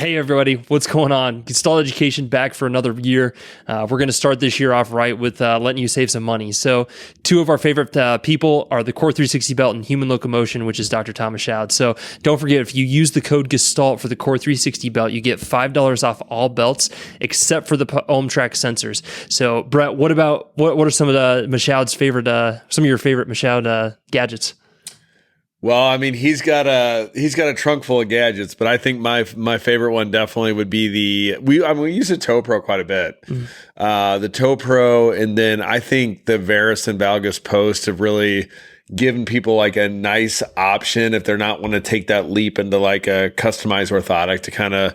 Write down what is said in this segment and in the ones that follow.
Hey everybody, what's going on? Gestalt Education back for another year. We're going to start this year off right with letting you save some money. So two of our favorite people are the Core 360 belt and Human Locomotion, which is Dr. Thomas Schaud. So don't forget, if you use the code Gestalt for the Core 360 belt, you get $5 off all belts except for the Ohm Track sensors. So Brett, what are some of the Schaud's favorite, some of your favorite Schaud gadgets? Well, I mean, he's got a trunk full of gadgets, but I think my favorite one definitely would be we use the Toe Pro quite a bit. The Toe Pro, and then I think the Varus and Valgus Post have really given people like a nice option if they're not want to take that leap into like a customized orthotic to kind of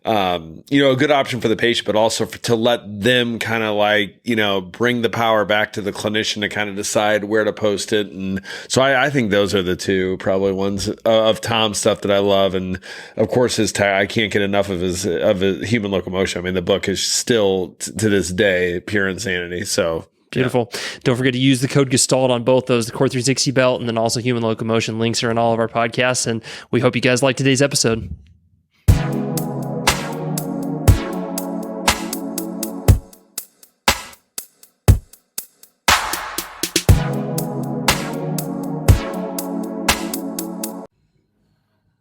a good option for the patient, but also to let them kind of like, bring the power back to the clinician to kind of decide where to post it. And so I think those are the two probably ones of Tom's stuff that I love. And of course, I can't get enough of his Human Locomotion. I mean, the book is still to this day pure insanity. So beautiful. Yeah. Don't forget to use the code Gestalt on both those, the Core 360 belt and then also Human Locomotion. Links are in all of our podcasts. And we hope you guys like today's episode.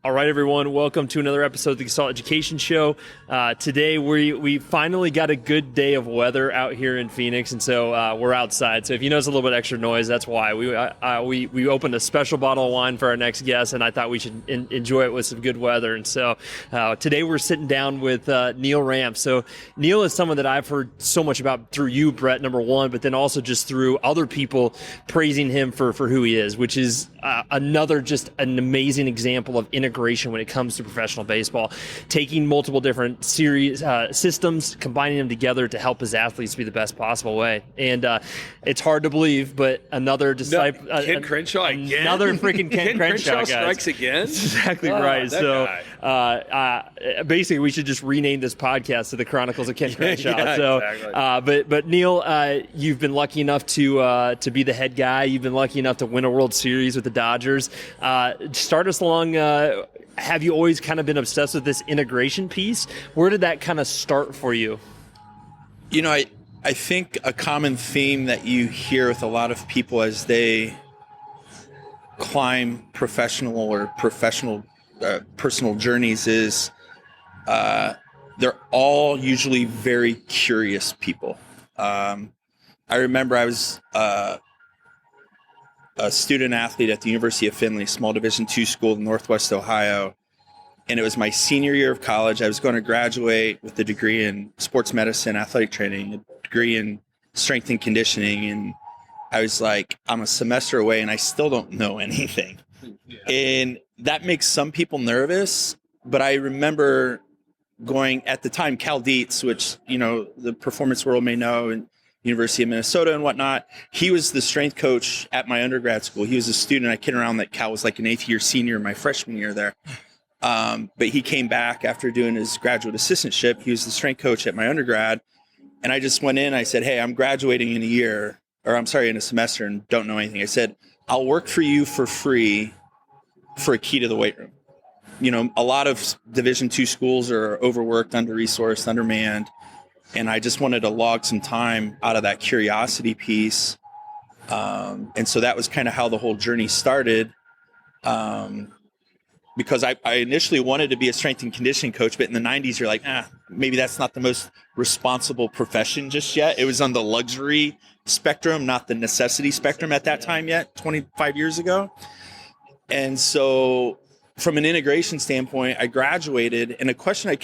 All right, everyone. Welcome to another episode of the Gestalt Education Show. Today, we finally got a good day of weather out here in Phoenix, and so we're outside. So if you notice a little bit extra noise, that's why. We opened a special bottle of wine for our next guest, and I thought we should enjoy it with some good weather. And so today we're sitting down with Neil Rampe. So Neil is someone that I've heard so much about through you, Brett, number one, but then also just through other people praising him for who he is, which is another just an amazing example of integration when it comes to professional baseball, taking multiple different systems, combining them together to help his athletes be the best possible way. And it's hard to believe, but another disciple, Ken Crenshaw again, another freaking Ken Crenshaw guys. Strikes again. That's exactly right. So basically, we should just rename this podcast to the Chronicles of Ken Crenshaw. Exactly. But Neil, you've been lucky enough to be the head guy. You've been lucky enough to win a World Series with the Dodgers. Start us along. Have you always kind of been obsessed with this integration piece? Where did that kind of start for you? I think a common theme that you hear with a lot of people as they climb personal journeys is they're all usually very curious people. I remember I was a student athlete at the University of Findlay, small Division II school in Northwest Ohio. And it was my senior year of college. I was going to graduate with a degree in sports medicine, athletic training, a degree in strength and conditioning. And I was like, I'm a semester away and I still don't know anything. Yeah. And that makes some people nervous. But I remember going at the time, Cal Dietz, which, the performance world may know, and University of Minnesota and whatnot. He was the strength coach at my undergrad school. He was a student. I kid around that Cal was like an 8th year senior my freshman year there. But he came back after doing his graduate assistantship. He was the strength coach at my undergrad. And I just went in, I said, hey, I'm graduating in a semester and don't know anything. I said, I'll work for you for free for a key to the weight room. A lot of Division II schools are overworked, under-resourced, undermanned. And I just wanted to log some time out of that curiosity piece. And so that was kind of how the whole journey started. Because I initially wanted to be a strength and conditioning coach, but in the 90s, you're like, maybe that's not the most responsible profession just yet. It was on the luxury spectrum, not the necessity spectrum at that time yet, 25 years ago. And so from an integration standpoint, I graduated, and a question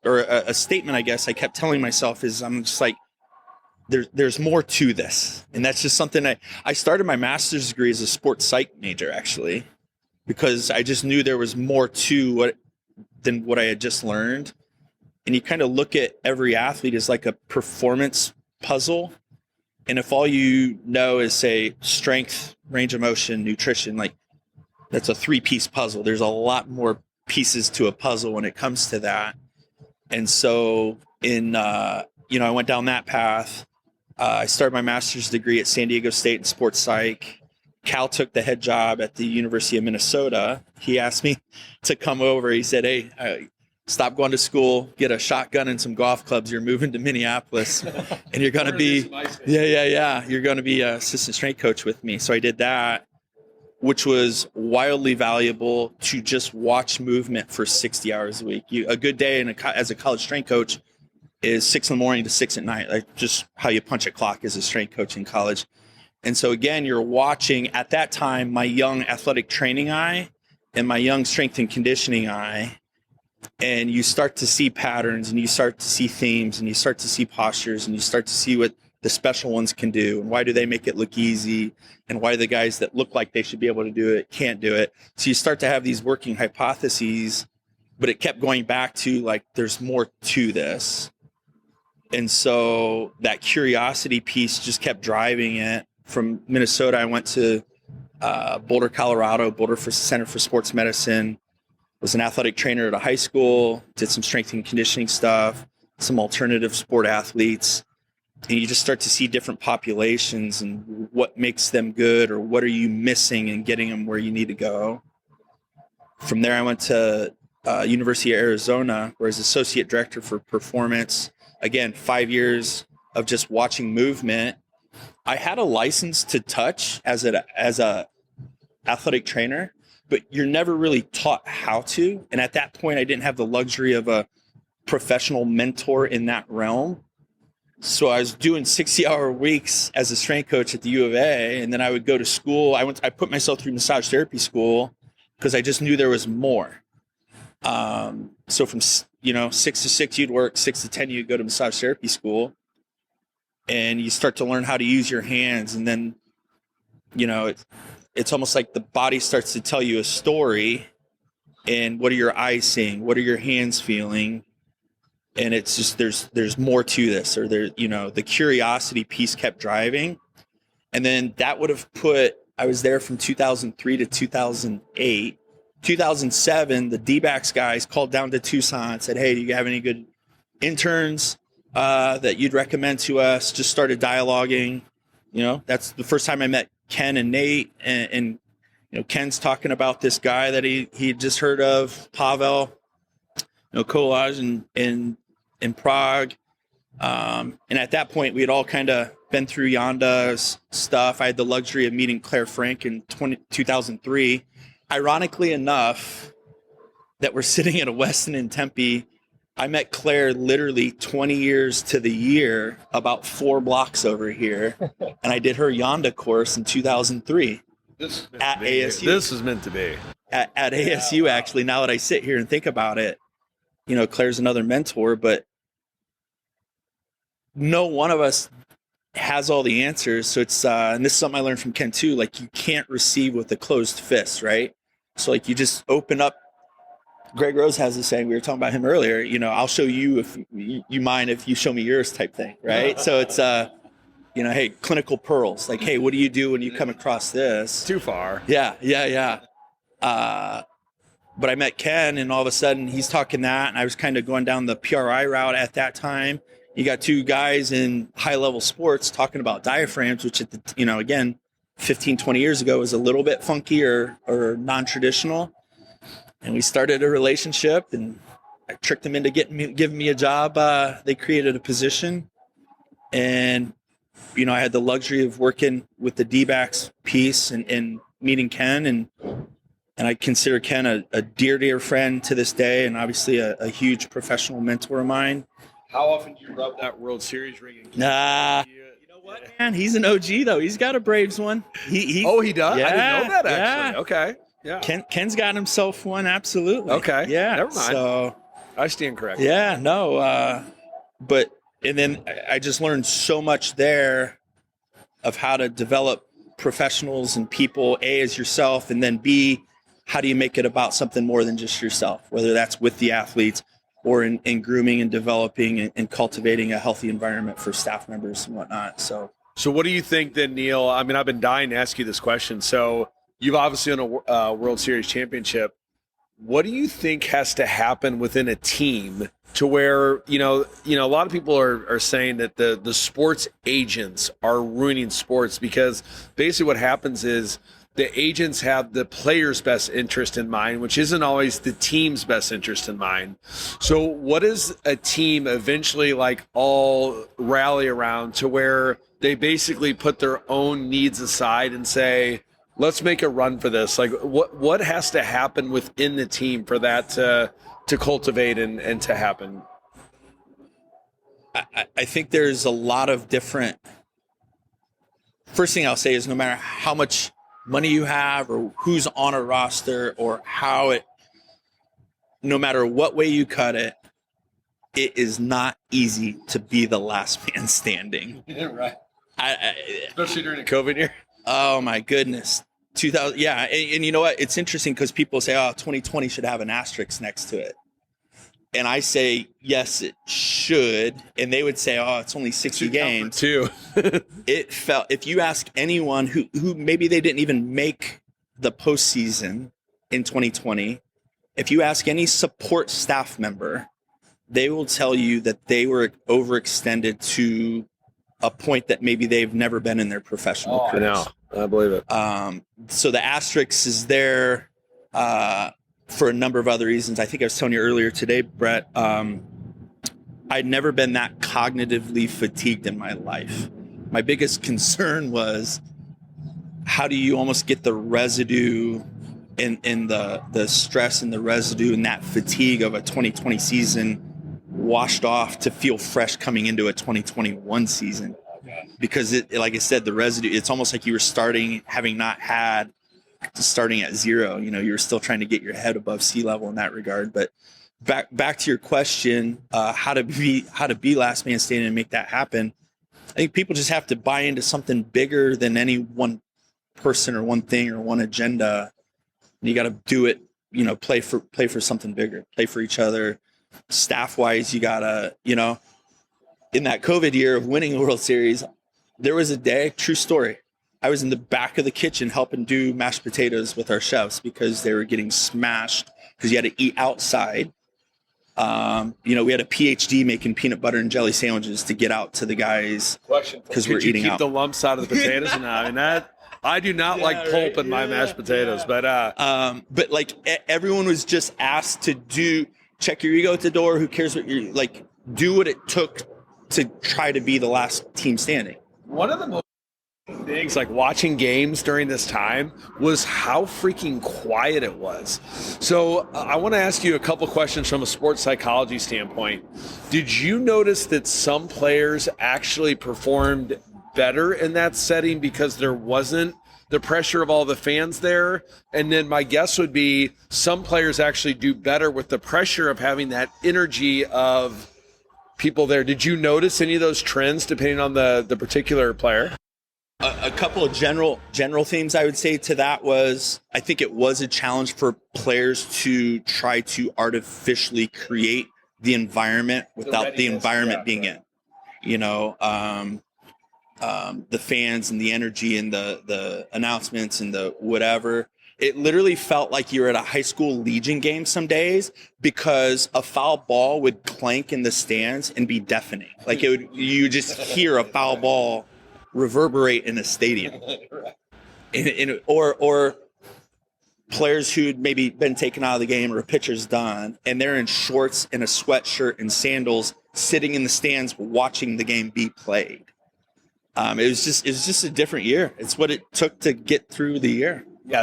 a statement I guess I kept telling myself is, I'm just like, there's more to this. And that's just something I started my master's degree as a sports psych major, actually, because I just knew there was more to than what I had just learned. And you kind of look at every athlete as like a performance puzzle. And if all you know is, say, strength, range of motion, nutrition, like that's a 3-piece puzzle. There's a lot more pieces to a puzzle when it comes to that. And so I went down that path. I started my master's degree at San Diego State in sports psych. Cal took the head job at the University of Minnesota. He asked me to come over. He said, hey, stop going to school, get a shotgun and some golf clubs. You're moving to Minneapolis, and you're going to be, you're going to be an assistant strength coach with me. So I did that, which was wildly valuable to just watch movement for 60 hours a week. A good day as a college strength coach is 6 in the morning to 6 at night, like just how you punch a clock as a strength coach in college. And so again, you're watching at that time my young athletic training eye and my young strength and conditioning eye, and you start to see patterns, and you start to see themes, and you start to see postures, and you start to see what the special ones can do, and why do they make it look easy, and why the guys that look like they should be able to do it can't do it. So you start to have these working hypotheses, but it kept going back to like, there's more to this. And so that curiosity piece just kept driving it. From Minnesota, I went to Boulder, Colorado, Boulder Center for Sports Medicine, was an athletic trainer at a high school, did some strength and conditioning stuff, some alternative sport athletes. And you just start to see different populations and what makes them good, or what are you missing in getting them where you need to go. From there, I went to University of Arizona, where I was associate director for performance. Again, 5 years of just watching movement. I had a license to touch as a athletic trainer, but you're never really taught how to. And at that point, I didn't have the luxury of a professional mentor in that realm. So I was doing 60-hour weeks as a strength coach at the U of A, and then I would go to school. I put myself through massage therapy school because I just knew there was more. So from 6 to 6 you'd work, 6 to 10 you'd go to massage therapy school, and you start to learn how to use your hands. And then, it's almost like the body starts to tell you a story. And what are your eyes seeing? What are your hands feeling? And it's just, there's more to this, or the curiosity piece kept driving. And then that would have I was there from 2003 to 2008. 2007, the D-backs guys called down to Tucson and said, "Hey, do you have any good interns that you'd recommend to us?" Just started dialoguing. That's the first time I met Ken and Nate, and Ken's talking about this guy that he just heard of, Pavel, Kolaj in Prague. And at that point, we had all kind of been through Yonda's stuff. I had the luxury of meeting Claire Frank in 2003. Ironically enough, that we're sitting at a Westin in Tempe. I met Claire literally 20 years to the year, about 4 blocks over here. And I did her Yonda course in 2003 at ASU. This was meant to be. At ASU, actually, now that I sit here and think about it, Claire's another mentor, but no one of us has all the answers. So it's, and this is something I learned from Ken too, like you can't receive with a closed fist, right? So like you just open up. Greg Rose has this saying, we were talking about him earlier, I'll show you if you mind if you show me yours type thing, right? So it's, hey, clinical pearls. Like, hey, what do you do when you come across this? Too far. Yeah. But I met Ken, and all of a sudden he's talking that, and I was kind of going down the PRI route at that time. You got 2 guys in high-level sports talking about diaphragms, which, again, 15, 20 years ago was a little bit funky or non-traditional. And we started a relationship, and I tricked them into giving me a job. They created a position, and I had the luxury of working with the D-backs piece and meeting Ken, and I consider Ken a dear friend to this day, and obviously a huge professional mentor of mine. How often do you rub that World Series ring? Nah. You know what, man? He's an OG though. He's got a Braves one. He does? Yeah, I didn't know that actually. Yeah. Okay. Yeah. Ken's got himself one, absolutely. Okay. Yeah. Never mind. So I stand corrected. Yeah, no. And then I just learned so much there of how to develop professionals and people, A, as yourself, and then B, how do you make it about something more than just yourself, whether that's with the athletes or in grooming and developing and cultivating a healthy environment for staff members and whatnot. So what do you think then, Neil? I mean, I've been dying to ask you this question. So you've obviously won a World Series championship. What do you think has to happen within a team to where, a lot of people are saying that the sports agents are ruining sports, because basically what happens is the agents have the player's best interest in mind, which isn't always the team's best interest in mind. So what does a team eventually like all rally around to where they basically put their own needs aside and say, let's make a run for this? Like what has to happen within the team for that to cultivate and to happen? I think there's a lot of different. First thing I'll say is no matter how much money you have or who's on a roster or no matter what way you cut it, it is not easy to be the last man standing. Yeah, right. Especially during a COVID year. Oh my goodness. 2000. Yeah. And you know what? It's interesting because people say, 2020 should have an asterisk next to it. And I say, yes, it should. And they would say, it's only 60 games. Too. It felt, if you ask anyone who maybe they didn't even make the postseason in 2020, if you ask any support staff member, they will tell you that they were overextended to a point that maybe they've never been in their professional careers. I know. I believe it. So the asterisk is there for a number of other reasons. I think I was telling you earlier today, Brett, I'd never been that cognitively fatigued in my life. My biggest concern was, how do you almost get the residue in the stress and the residue and that fatigue of a 2020 season washed off to feel fresh coming into a 2021 season? Because like I said, the residue, it's almost like you were starting at zero. You were still trying to get your head above sea level in that regard. But back to your question, how to be last man standing and make that happen. I think people just have to buy into something bigger than any one person or one thing or one agenda. And you got to do it, play for something bigger, play for each other. Staff wise, you gotta, in that COVID year of winning the World Series, there was a day, true story, I was in the back of the kitchen helping do mashed potatoes with our chefs because they were getting smashed because you had to eat outside. We had a PhD making peanut butter and jelly sandwiches to get out to the guys because we're eating out. Keep the lumps out of the potatoes now. I do not like pulp in my mashed potatoes, but like everyone was just asked to check your ego at the door. Who cares what you like? Do what it took to try to be the last team standing. One of the most things, like watching games during this time, was how freaking quiet it was. So I want to ask you a couple questions from a sports psychology standpoint. Did you notice that some players actually performed better in that setting because there wasn't the pressure of all the fans there? And then my guess would be some players actually do better with the pressure of having that energy of people there. Did you notice any of those trends depending on the particular player? A couple of general themes I would say to that was, I think it was a challenge for players to try to artificially create the environment without the environment being in. The fans and the energy and the announcements and the whatever. It literally felt like you were at a high school Legion game some days because a foul ball would clank in the stands and be deafening. Like you just hear a foul ball reverberate in a stadium. Or players who'd maybe been taken out of the game or a pitcher's done and they're in shorts and a sweatshirt and sandals sitting in the stands watching the game be played. It was just a different year. It's what it took to get through the year. Yeah,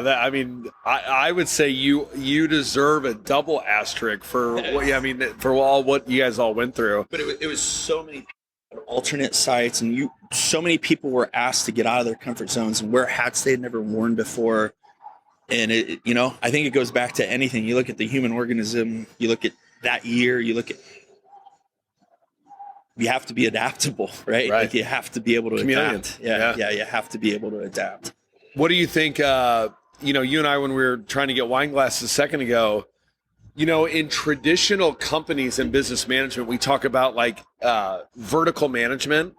I would say you deserve a double asterisk for what you guys all went through. But it was so many alternate sites, and so many people were asked to get out of their comfort zones and wear hats they'd never worn before. And I think it goes back to anything. You look at the human organism. You look at that year. You have to be adaptable, right? Like you have to be able to adapt. Yeah, you have to be able to adapt. What do you think, you and I, when we were trying to get wine glasses a second ago, in traditional companies and business management, we talk about vertical management.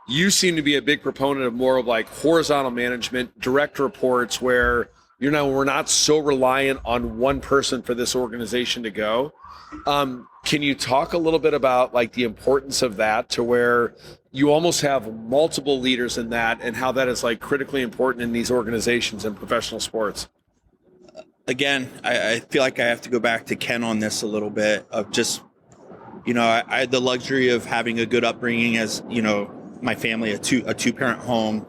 You seem to be a big proponent of more of like horizontal management, direct reports, where we're not so reliant on one person for this organization to go. Can you talk a little bit about like the importance of that, to where you almost have multiple leaders in that, and how that is like critically important in these organizations and professional sports? Again, I feel like I have to go back to Ken on this a little bit of just, I had the luxury of having a good upbringing as, my family, a two-parent home.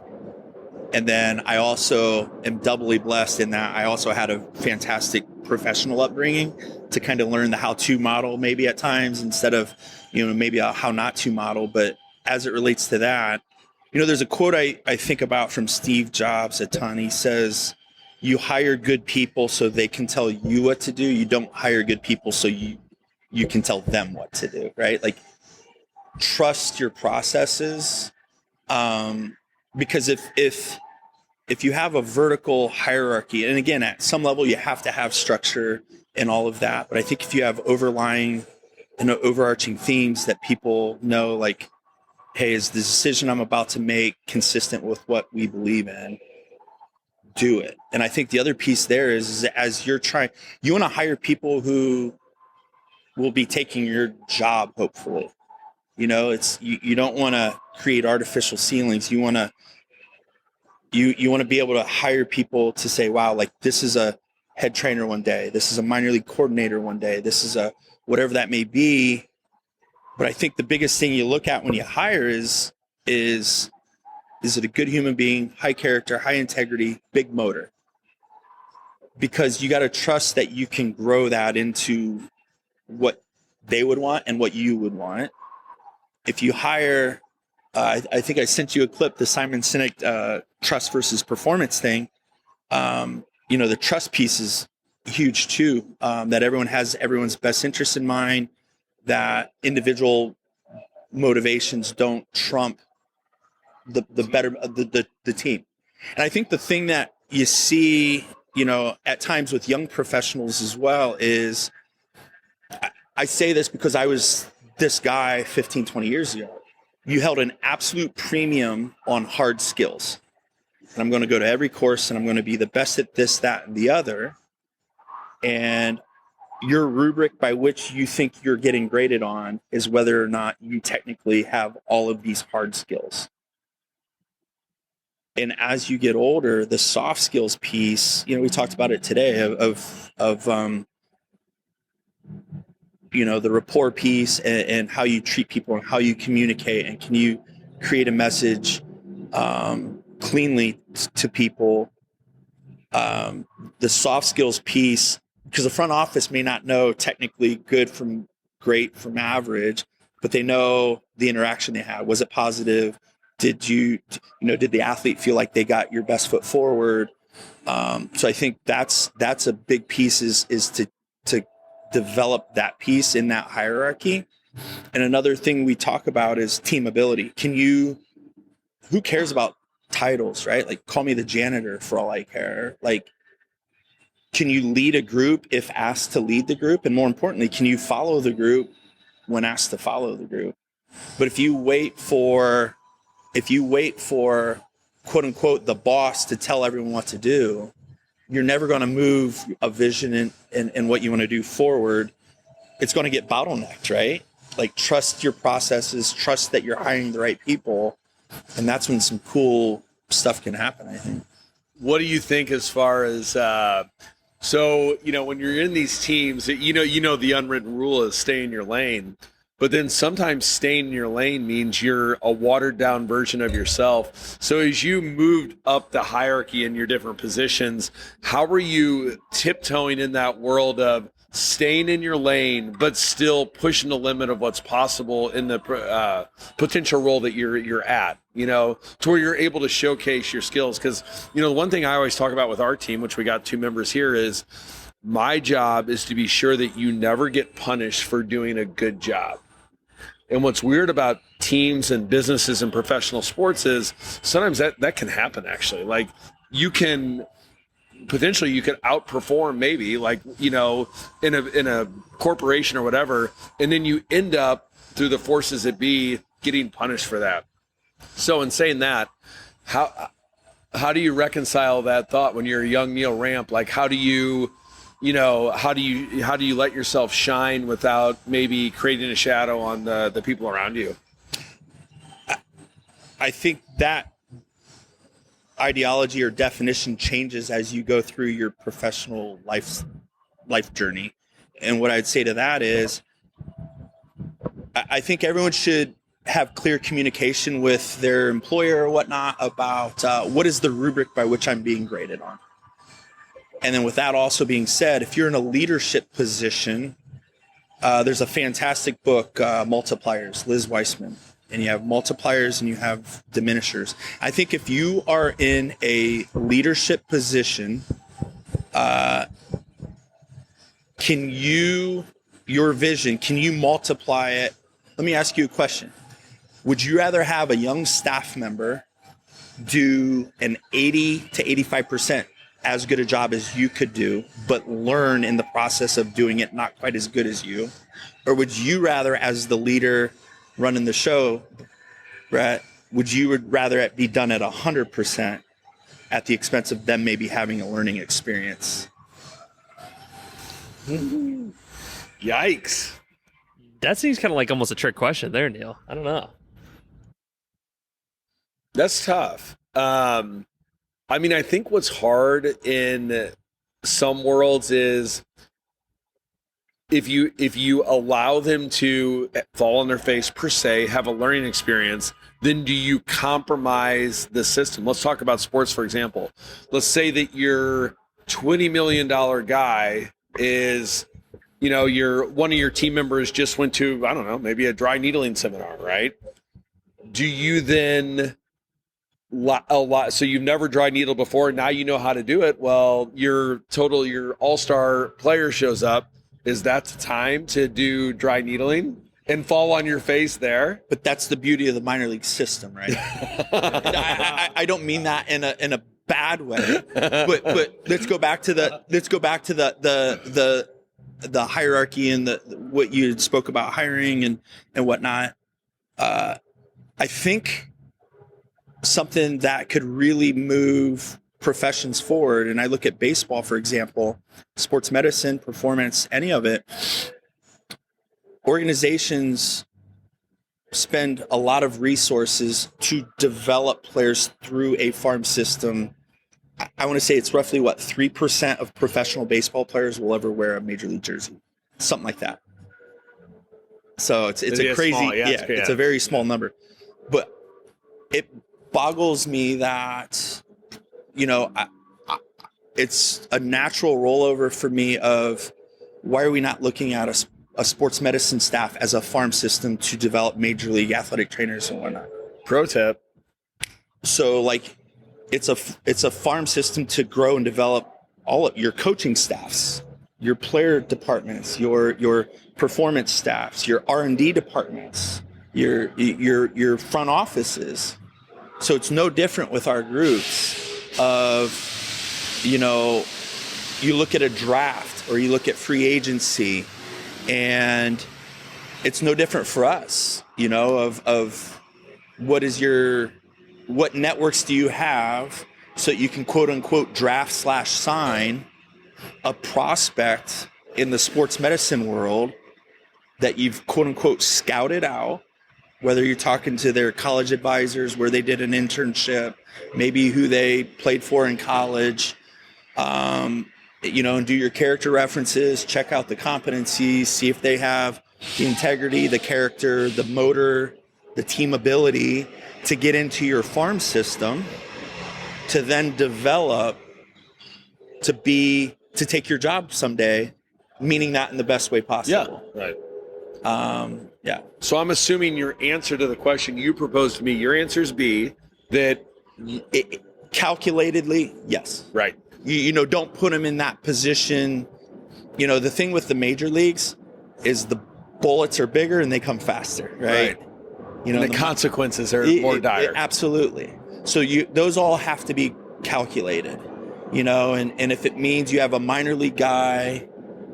And then I also am doubly blessed in that I also had a fantastic professional upbringing to kind of learn the how-to model maybe at times, instead of, maybe a how not to model. But as it relates to that, there's a quote I think about from Steve Jobs a ton. He says, you hire good people so they can tell you what to do. You don't hire good people so you can tell them what to do, right? Like, trust your processes. Because if you have a vertical hierarchy, and again, at some level you have to have structure and all of that, but I think if you have overlying and overarching themes that people know, like, hey, is the decision I'm about to make consistent with what we believe in? Do it. And I think the other piece there is as you're trying, you want to hire people who will be taking your job, hopefully. It's you don't want to create artificial ceilings. You want to be able to hire people to say, wow, like, this is a head trainer one day, this is a minor league coordinator one day, this is a whatever that may be. But I think the biggest thing you look at when you hire is it a good human being, high character, high integrity, big motor? Because you got to trust that you can grow that into what they would want and what you would want. If you hire, I think I sent you a clip, the Simon Sinek trust versus performance thing. The trust piece is huge too, that everyone has everyone's best interest in mind, that individual motivations don't trump the better the team. And I think the thing that you see, at times with young professionals as well is, I say this because I was this guy 15, 20 years ago. You held an absolute premium on hard skills. And I'm going to go to every course and I'm going to be the best at this, that, and the other. And your rubric by which you think you're getting graded on is whether or not you technically have all of these hard skills. And as you get older, the soft skills piece, we talked about it today of the rapport piece and how you treat people and how you communicate, and can you create a message cleanly to people. The soft skills piece, because the front office may not know technically good from great from average, but they know the interaction they had. Was it positive? Did did the athlete feel like they got your best foot forward? So I think that's a big piece is to develop that piece in that hierarchy. And another thing we talk about is team ability. Who cares about titles, right? Like, call me the janitor for all I care. Like, can you lead a group if asked to lead the group? And more importantly, can you follow the group when asked to follow the group? But if you wait for quote unquote the boss to tell everyone what to do, you're never going to move a vision and what you want to do forward. It's going to get bottlenecked, right? Like, trust your processes, trust that you're hiring the right people. And that's when some cool stuff can happen, I think. What do you think as far as, when you're in these teams, the unwritten rule is stay in your lane. But then sometimes staying in your lane means you're a watered down version of yourself. So as you moved up the hierarchy in your different positions, how were you tiptoeing in that world of staying in your lane, but still pushing the limit of what's possible in the potential role that you're at, to where you're able to showcase your skills? Because, the one thing I always talk about with our team, which we got 2 members here, is my job is to be sure that you never get punished for doing a good job. And what's weird about teams and businesses and professional sports is sometimes that can happen, actually. Like, you can outperform maybe, like, in a corporation or whatever, and then you end up through the forces that be getting punished for that. So in saying that, how do you reconcile that thought when you're a young Neil Rampe? Like, how do you let yourself shine without maybe creating a shadow on the people around you? I think that ideology or definition changes as you go through your professional life journey. And what I'd say to that is, I think everyone should have clear communication with their employer or whatnot about what is the rubric by which I'm being graded on. And then with that also being said, if you're in a leadership position, there's a fantastic book, Multipliers, Liz Weissman. And you have multipliers and you have diminishers. I think if you are in a leadership position, your vision, can you multiply it? Let me ask you a question. Would you rather have a young staff member do an 80 to 85% as good a job as you could do, but learn in the process of doing it not quite as good as you? Or would you rather, as the leader running the show, Brett, would you rather it be done at 100% at the expense of them maybe having a learning experience? Yikes. That seems kind of like almost a trick question there, Neil. I don't know. That's tough. I mean, I think what's hard in some worlds is if you allow them to fall on their face per se, have a learning experience, then do you compromise the system? Let's talk about sports, for example. Let's say that your $20 million guy is, one of your team members just went to, I don't know, maybe a dry needling seminar, right? Do you then so you've never dry needled before, now you know how to do it. Well, your all-star player shows up. Is that the time to do dry needling and fall on your face there? But that's the beauty of the minor league system, right? I don't mean that in a bad way, but let's go back to the hierarchy and what you spoke about hiring and whatnot. I think something that could really move professions forward, and I look at baseball, for example, sports medicine, performance, any of it, organizations spend a lot of resources to develop players through a farm system. I want to say it's roughly 3% of professional baseball players will ever wear a major league jersey, something like that. So it's a crazy, small, it's a very small number, but it boggles me that, it's a natural rollover for me of why are we not looking at a sports medicine staff as a farm system to develop major league athletic trainers and whatnot? Pro tip. So it's a farm system to grow and develop all of your coaching staffs, your player departments, your performance staffs, your R&D departments, your front offices. So it's no different with our groups of, you look at a draft or you look at free agency, and it's no different for us, of what networks do you have so you can quote unquote draft/sign a prospect in the sports medicine world that you've quote unquote scouted out, whether you're talking to their college advisors where they did an internship, maybe who they played for in college, and do your character references, check out the competencies, see if they have the integrity, the character, the motor, the team ability to get into your farm system, to then develop to take your job someday, meaning that in the best way possible. Yeah, right. So I'm assuming your answer to the question you proposed to me, your answer is B, that calculatedly, yes. Right. You don't put them in that position. The thing with the major leagues is the bullets are bigger and they come faster, right? And the consequences are more dire. Absolutely. So those all have to be calculated, and if it means you have a minor league guy,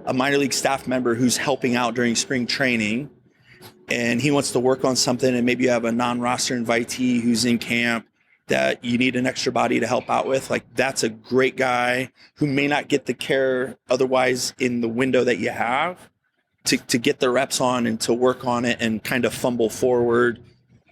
a minor league staff member who's helping out during spring training, and he wants to work on something, and maybe you have a non-roster invitee who's in camp that you need an extra body to help out with, like that's a great guy who may not get the care otherwise in the window that you have to get the reps on and to work on it and kind of fumble forward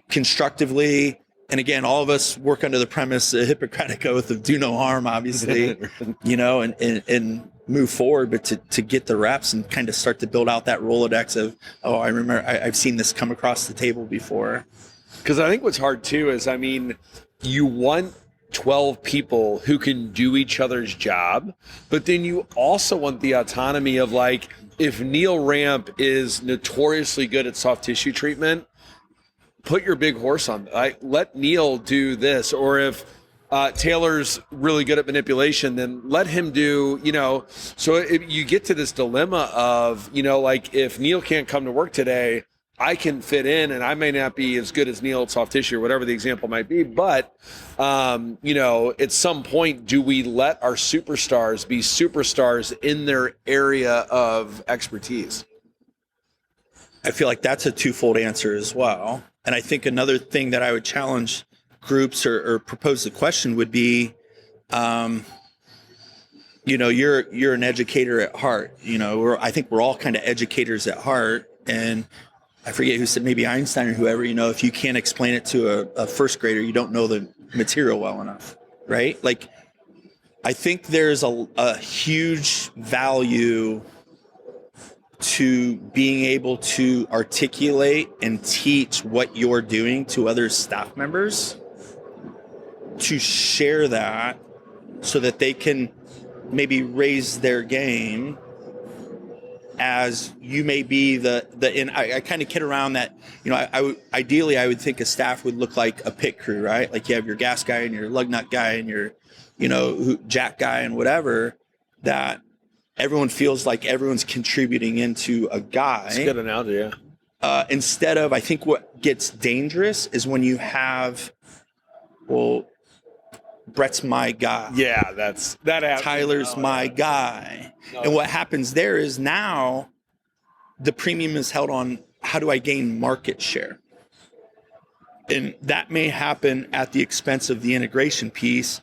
constructively. And again, all of us work under the premise, the Hippocratic oath of do no harm, obviously, and move forward, but to get the reps and kind of start to build out that Rolodex of, oh, I remember I've seen this come across the table before. Because I think what's hard too is, I mean, you want 12 people who can do each other's job, but then you also want the autonomy of, like, if Neil Rampe is notoriously good at soft tissue treatment, put your big horse on. Like, let Neil do this. Or if Taylor's really good at manipulation, then let him do, so you get to this dilemma of, like, if Neil can't come to work today, I can fit in, and I may not be as good as Neil at soft tissue or whatever the example might be. But, at some point, do we let our superstars be superstars in their area of expertise? I feel like that's a twofold answer as well. And I think another thing that I would challenge groups or propose the question would be, you're an educator at heart. I think we're all kind of educators at heart. And I forget who said, maybe Einstein or whoever, if you can't explain it to a first grader, you don't know the material well enough, right? Like, I think there's a huge value to being able to articulate and teach what you're doing to other staff members, to share that so that they can maybe raise their game as you may be and I kind of kid around that, ideally I would think a staff would look like a pit crew, right? Like you have your gas guy and your lug nut guy and your, jack guy and whatever, that everyone feels like everyone's contributing into a guy. That's a good analogy, yeah. Instead of, I think what gets dangerous is when you have, well, Brett's my guy. Yeah, that happens. Tyler's my guy. No. And what happens there is now the premium is held on how do I gain market share? And that may happen at the expense of the integration piece.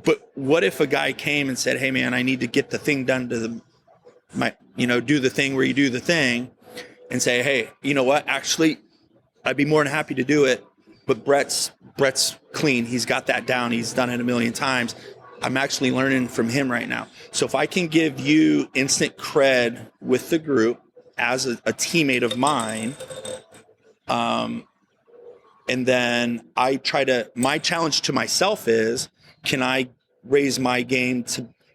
But what if a guy came and said, hey, man, I need to get the thing done to do the thing where you do the thing, and say, hey, you know what? Actually, I'd be more than happy to do it. But Brett's clean. He's got that down. He's done it a million times. I'm actually learning from him right now. So if I can give you instant cred with the group as a teammate of mine, and then my challenge to myself is, can I raise my game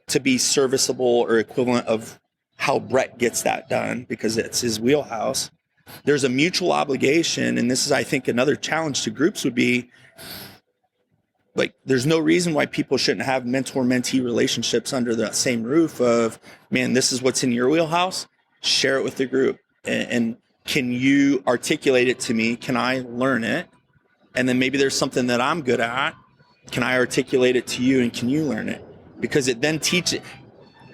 to be serviceable or equivalent of how Brett gets that done, because it's his wheelhouse. There's a mutual obligation, and this is, I think, another challenge to groups would be, like, there's no reason why people shouldn't have mentor-mentee relationships under the same roof of, man, this is what's in your wheelhouse, share it with the group. And can you articulate it to me? Can I learn it? And then maybe there's something that I'm good at. Can I articulate it to you, and can you learn it? Because it then teaches.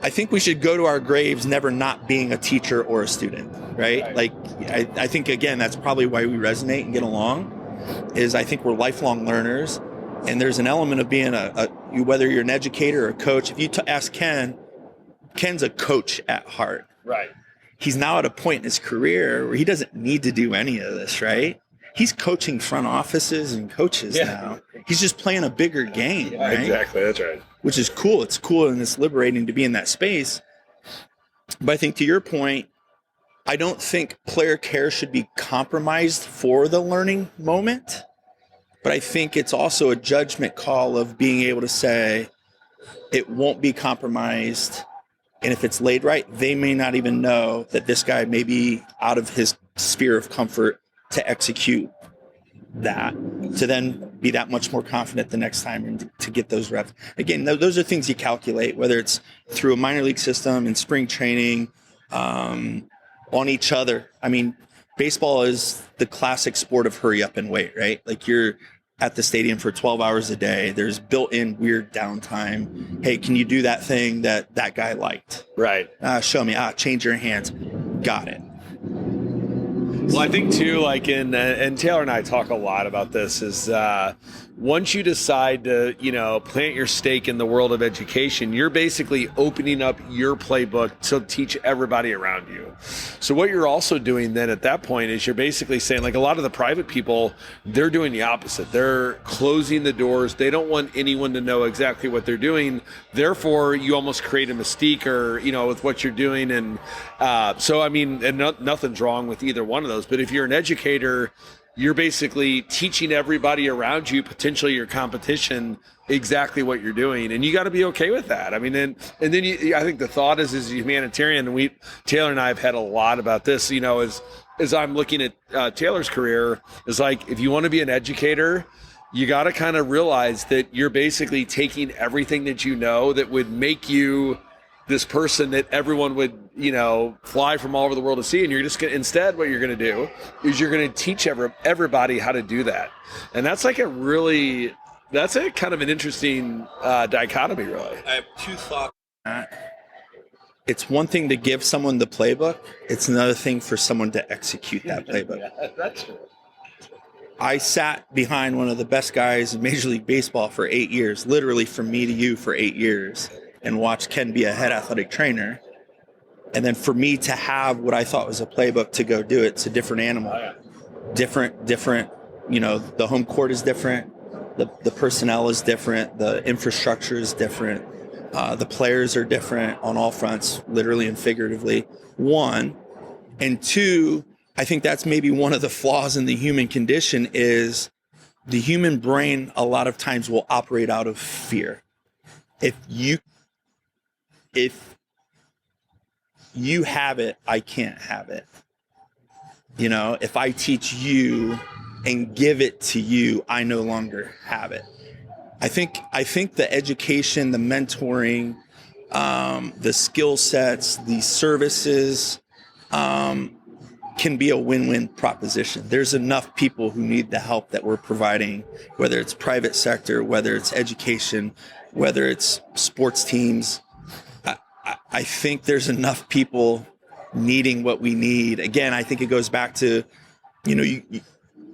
I think we should go to our graves never not being a teacher or a student, right? Like, I think, again, that's probably why we resonate and get along, is I think we're lifelong learners. And there's an element of being whether you're an educator or a coach. If you ask Ken's a coach at heart. Right. He's now at a point in his career where he doesn't need to do any of this, right? He's coaching front offices and coaches now. He's just playing a bigger game, right? Exactly, that's right. Which is cool. It's cool and it's liberating to be in that space. But I think, to your point, I don't think player care should be compromised for the learning moment. But I think it's also a judgment call of being able to say it won't be compromised. And if it's laid right, they may not even know that this guy may be out of his sphere of comfort to execute that, to then be that much more confident the next time and to get those reps. Again, those are things you calculate, whether it's through a minor league system in spring training, on each other. I mean, baseball is the classic sport of hurry up and wait, right? Like, you're at the stadium for 12 hours a day. There's built-in weird downtime. Hey, can you do that thing that guy liked? Right. Show me. Change your hands. Got it. Well, I think too, like and Taylor and I talk a lot about this, is once you decide to, plant your stake in the world of education, you're basically opening up your playbook to teach everybody around you. So what you're also doing then at that point is you're basically saying, like, a lot of the private people, they're doing the opposite. They're closing the doors. They don't want anyone to know exactly what they're doing. Therefore, you almost create a mystique with what you're doing. And nothing's wrong with either one of those. But if you're an educator, you're basically teaching everybody around you, potentially your competition, exactly what you're doing, and you got to be okay with that. I mean, I think the thought is, as a humanitarian, and Taylor and I have had a lot about this. As I'm looking at Taylor's career, is like, if you want to be an educator, you got to kind of realize that you're basically taking everything that you know that would make you this person that everyone would, fly from all over the world to see. And you're just going to, instead, what you're going to do is you're going to teach everybody how to do that. And that's like that's a kind of an interesting dichotomy, really. I have two thoughts on that. It's one thing to give someone the playbook. It's another thing for someone to execute that playbook. Yeah, that's true. I sat behind one of the best guys in Major League Baseball for 8 years, literally from me to you for 8 years, and watched Ken be a head athletic trainer. And then for me to have what I thought was a playbook to go do it, it's a different animal. Different, the home court is different. The personnel is different. The infrastructure is different. The players are different on all fronts, literally and figuratively. One. And two, I think that's maybe one of the flaws in the human condition is the human brain a lot of times will operate out of fear. If you have it, I can't have it. If I teach you and give it to you, I no longer have it. I think the education, the mentoring, the skill sets, the services can be a win-win proposition. There's enough people who need the help that we're providing, whether it's private sector, whether it's education, whether it's sports teams. I think there's enough people needing what we need. Again, I think it goes back to, you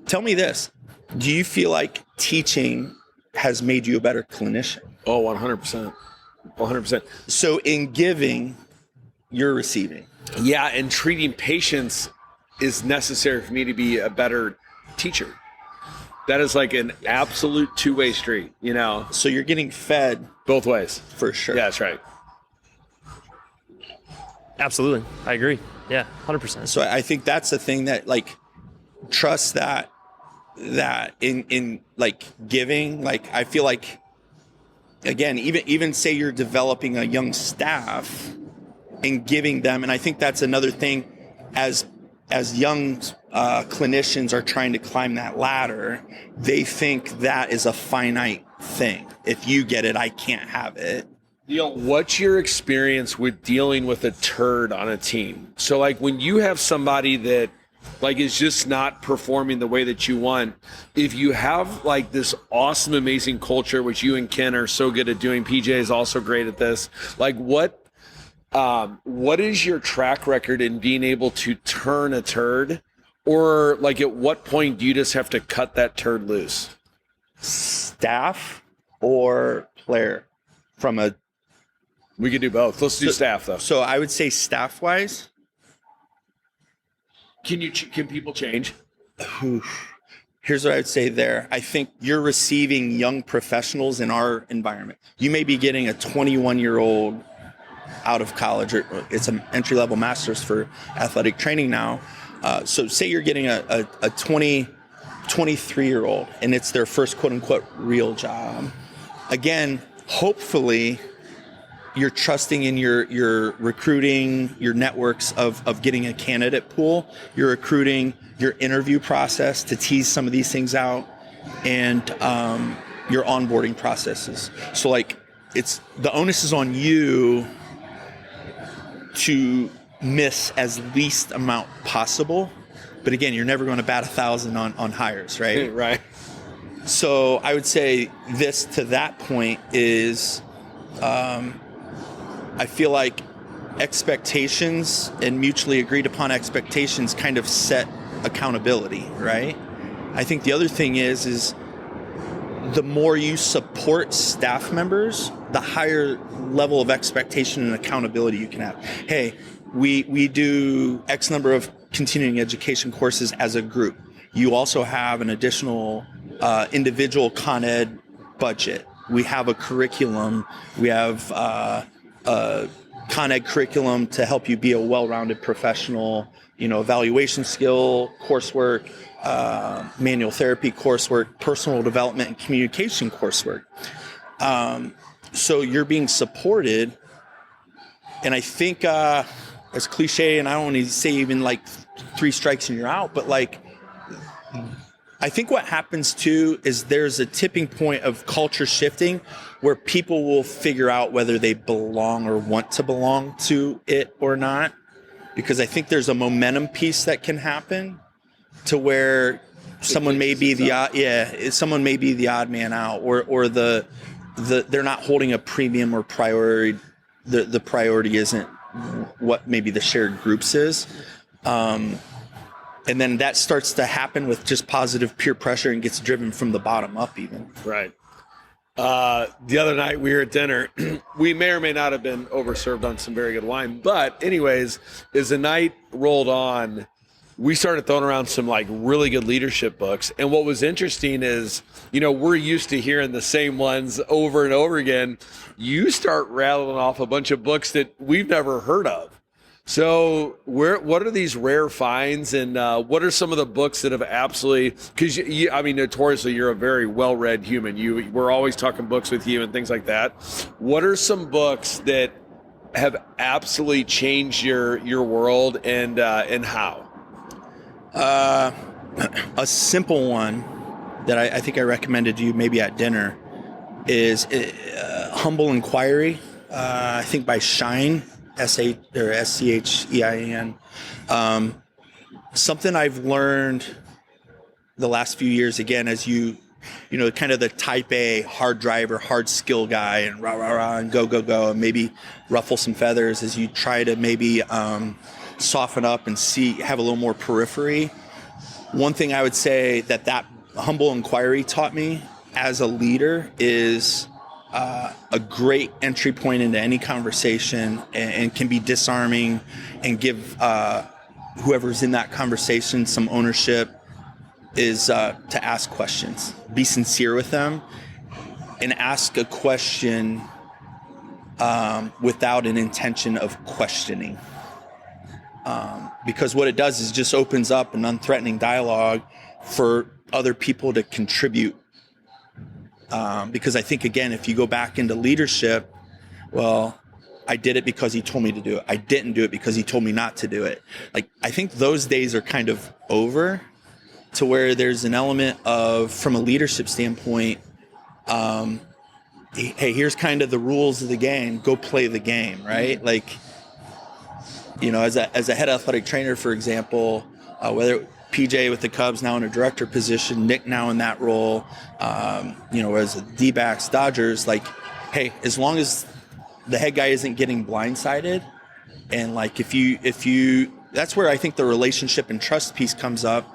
tell me this. Do you feel like teaching has made you a better clinician? Oh, 100%. 100%. So in giving, you're receiving. Yeah, and treating patients is necessary for me to be a better teacher. That is like an absolute two-way street, So you're getting fed both ways. For sure. Yeah, that's right. Absolutely. I agree. Yeah, 100%. So I think that's the thing that, like, trust that in like giving, like, I feel like, again, even say you're developing a young staff and giving them, and I think that's another thing as young clinicians are trying to climb that ladder, they think that is a finite thing. If you get it, I can't have it. What's your experience with dealing with a turd on a team? So, like, when you have somebody that, like, is just not performing the way that you want, if you have, like, this awesome, amazing culture, which you and Ken are so good at doing, PJ is also great at this, like, what is your track record in being able to turn a turd? Or, like, at what point do you just have to cut that turd loose? Staff or player? We could do both. Let's do staff, though. So I would say staff-wise. Can people change? Here's what I would say there. I think you're receiving young professionals in our environment. You may be getting a 21-year-old out of college, or it's an entry-level master's for athletic training now. So say you're getting a 23-year-old, and it's their first quote-unquote real job. Again, hopefully you're trusting in your recruiting, your networks of getting a candidate pool. You're recruiting, your interview process to tease some of these things out, and your onboarding processes. So, like, it's the onus is on you to miss as least amount possible. But again, you're never going to bat 1,000 on hires, right? Right. So I would say this to that point is, I feel like expectations and mutually agreed upon expectations kind of set accountability, right? I think the other thing is the more you support staff members, the higher level of expectation and accountability you can have. Hey, we do X number of continuing education courses as a group. You also have an additional individual Con Ed budget. We have a curriculum. We have a Con Ed curriculum to help you be a well-rounded professional, evaluation skill, coursework, manual therapy coursework, personal development and communication coursework. So you're being supported. And I think, as cliche, and I don't want to say even like 3 strikes and you're out, but like, I think what happens too is there's a tipping point of culture shifting where people will figure out whether they belong or want to belong to it or not. Because I think there's a momentum piece that can happen to where someone may be the odd man out, or the they're not holding a premium or priority. The priority isn't what maybe the shared groups is. And then that starts to happen with just positive peer pressure and gets driven from the bottom up even. Right. The other night we were at dinner. We may or may not have been overserved on some very good wine. But anyways, as the night rolled on, we started throwing around some like really good leadership books. And what was interesting is, we're used to hearing the same ones over and over again. You start rattling off a bunch of books that we've never heard of. So what are these rare finds, and what are some of the books that have absolutely, because notoriously you're a very well-read human. We're always talking books with you and things like that. What are some books that have absolutely changed your world, and how? A simple one that I think I recommended to you maybe at dinner is Humble Inquiry, I think by Schein. Schein. Something I've learned the last few years, again, as kind of the type A hard driver, hard skill guy, and rah, rah, rah, and go, and maybe ruffle some feathers as you try to maybe soften up and have a little more periphery. One thing I would say that Humble Inquiry taught me as a leader is a great entry point into any conversation, and can be disarming and give whoever's in that conversation some ownership, is to ask questions. Be sincere with them and ask a question without an intention of questioning. Because what it does is just opens up an unthreatening dialogue for other people to contribute. Because I think, again, if you go back into leadership, well, I did it because he told me to do it. I didn't do it because he told me not to do it. Like, I think those days are kind of over, to where there's an element of, from a leadership standpoint, hey, here's kind of the rules of the game. Go play the game, right? Like, as a head athletic trainer, for example, whether PJ with the Cubs now in a director position, Nick now in that role, as a D-backs, Dodgers, like, hey, as long as the head guy isn't getting blindsided, and like if you that's where I think the relationship and trust piece comes up,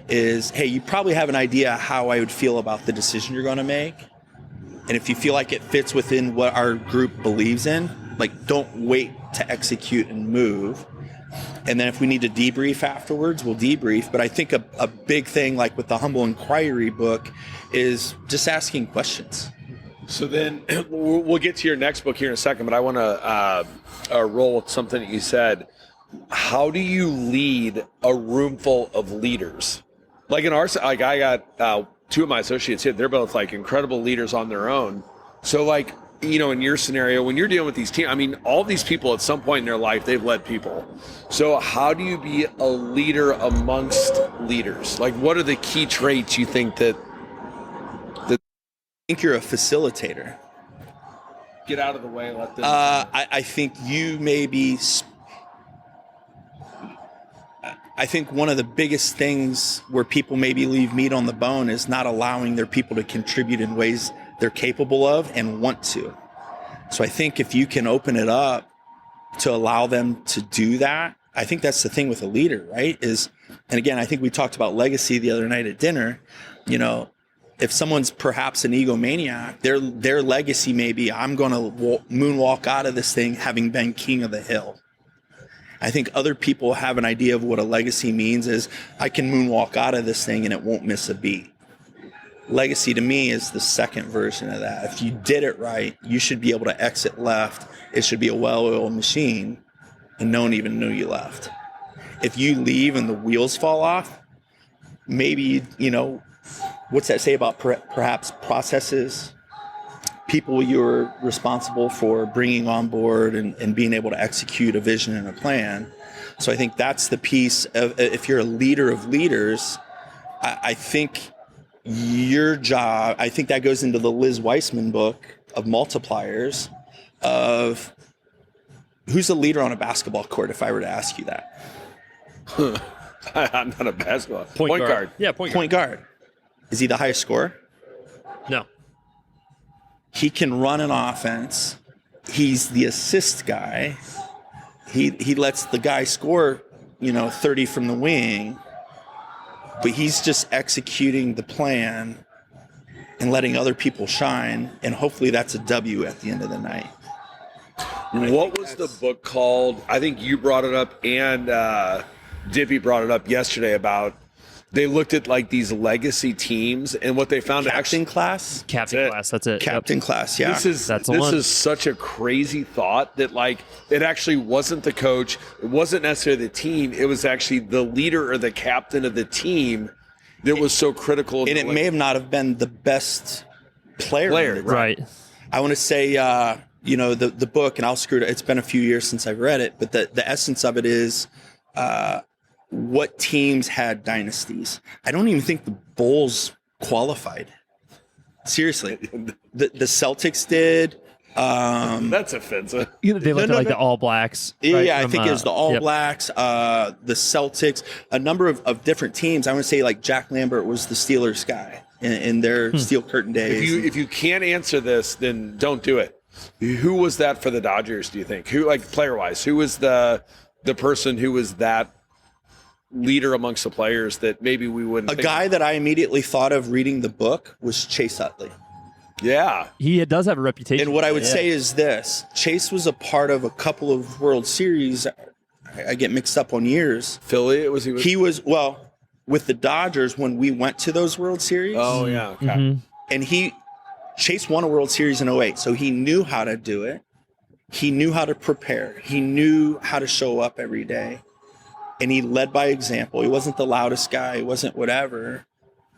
is, hey, you probably have an idea how I would feel about the decision you're going to make, and if you feel like it fits within what our group believes in, like, don't wait to execute and move. And then if we need to debrief afterwards, we'll debrief. But I think a big thing, like with the Humble Inquiry book, is just asking questions. So then we'll get to your next book here in a second, but I want to roll with something that you said. How do you lead a room full of leaders? Like in our, like I got 2 of my associates here. They're both like incredible leaders on their own. So like, in your scenario, when you're dealing with these teams, all these people at some point in their life, they've led people. So how do you be a leader amongst leaders? Like, what are the key traits you think that I think you're a facilitator. Get out of the way, let them... I think you may be... I think one of the biggest things where people maybe leave meat on the bone is not allowing their people to contribute in ways they're capable of and want to. So I think if you can open it up to allow them to do that, I think that's the thing with a leader, right? And again, I think we talked about legacy the other night at dinner. if someone's perhaps an egomaniac, their legacy may be, I'm going to moonwalk out of this thing having been king of the hill. I think other people have an idea of what a legacy means is I can moonwalk out of this thing and it won't miss a beat. Legacy to me is the second version of that. If you did it right, you should be able to exit left. It should be a well-oiled machine and no one even knew you left. If you leave and the wheels fall off, maybe, what's that say about perhaps processes, people you're responsible for bringing on board and being able to execute a vision and a plan. So I think that's the piece of, if you're a leader of leaders, I think your job, I think that goes into the Liz Weissman book of multipliers of who's a leader on a basketball court, if I were to ask you that. I'm not a basketball. Point guard. Yeah, point guard. Is he the highest scorer? No. He can run an offense. He's the assist guy. He lets the guy score, 30 from the wing, but he's just executing the plan and letting other people shine, and hopefully that's a W at the end of the night. What was the book called? I think you brought it up, and Dippy brought it up yesterday about they looked at like these legacy teams and what they found. Captain class. That's it. Captain class. Yeah. This is such a crazy thought that like it actually wasn't the coach, it wasn't necessarily the team, it was actually the leader or the captain of the team that was so critical. And it may have not have been the best player. Right. I want to say, the book, and I'll screw it. It's been a few years since I've read it, but the essence of it is. What teams had dynasties? I don't even think the Bulls qualified. Seriously, the Celtics did. That's offensive. They looked at the All Blacks. Right? Yeah, I think it was the All Blacks, the Celtics, a number of different teams. I want to say like Jack Lambert was the Steelers guy in their Steel Curtain days. If you can't answer this, then don't do it. Who was that for the Dodgers? Do you think? Who, like player wise, who was the person who was that leader amongst the players that maybe we wouldn't think guy of? That I immediately thought of reading the book was Chase Utley. Yeah. He does have a reputation. And what I would say is this. Chase was a part of a couple of World Series. I get mixed up on years. Philly, he was with the Dodgers when we went to those World Series. Oh, yeah. Okay. Mm-hmm. And Chase won a World Series in 2008, so he knew how to do it. He knew how to prepare. He knew how to show up every day. And he led by example. He wasn't the loudest guy. He wasn't whatever.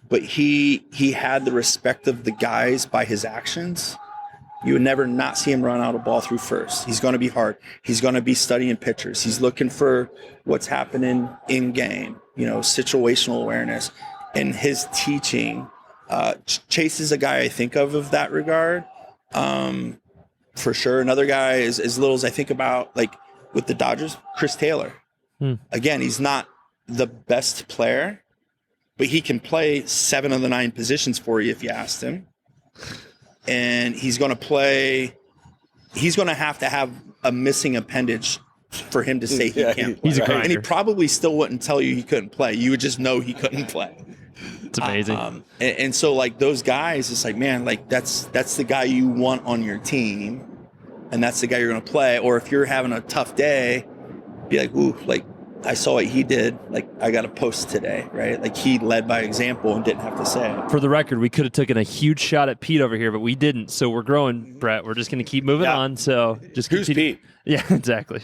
But he had the respect of the guys by his actions. You would never not see him run out a ball through first. He's going to be hard. He's going to be studying pitchers. He's looking for what's happening in game, situational awareness. And his teaching, Chase is a guy I think of that regard. For sure. Another guy is as little as I think about, like with the Dodgers, Chris Taylor. Again, he's not the best player, but he can play 7 of the 9 positions for you if you asked him. And he's going to have a missing appendage for him to say he can't play. He's a grinder. And he probably still wouldn't tell you he couldn't play. You would just know he couldn't play. It's amazing. And so like those guys, it's like, man, like that's the guy you want on your team. And that's the guy you're going to play. Or if you're having a tough day, be like, ooh, like I saw what he did. Like I got a post today, right? Like he led by example and didn't have to say it. For the record, we could have taken a huge shot at Pete over here, but we didn't. So we're growing, Brett. We're just going to keep moving on. So just who's continue. Pete? Yeah, exactly.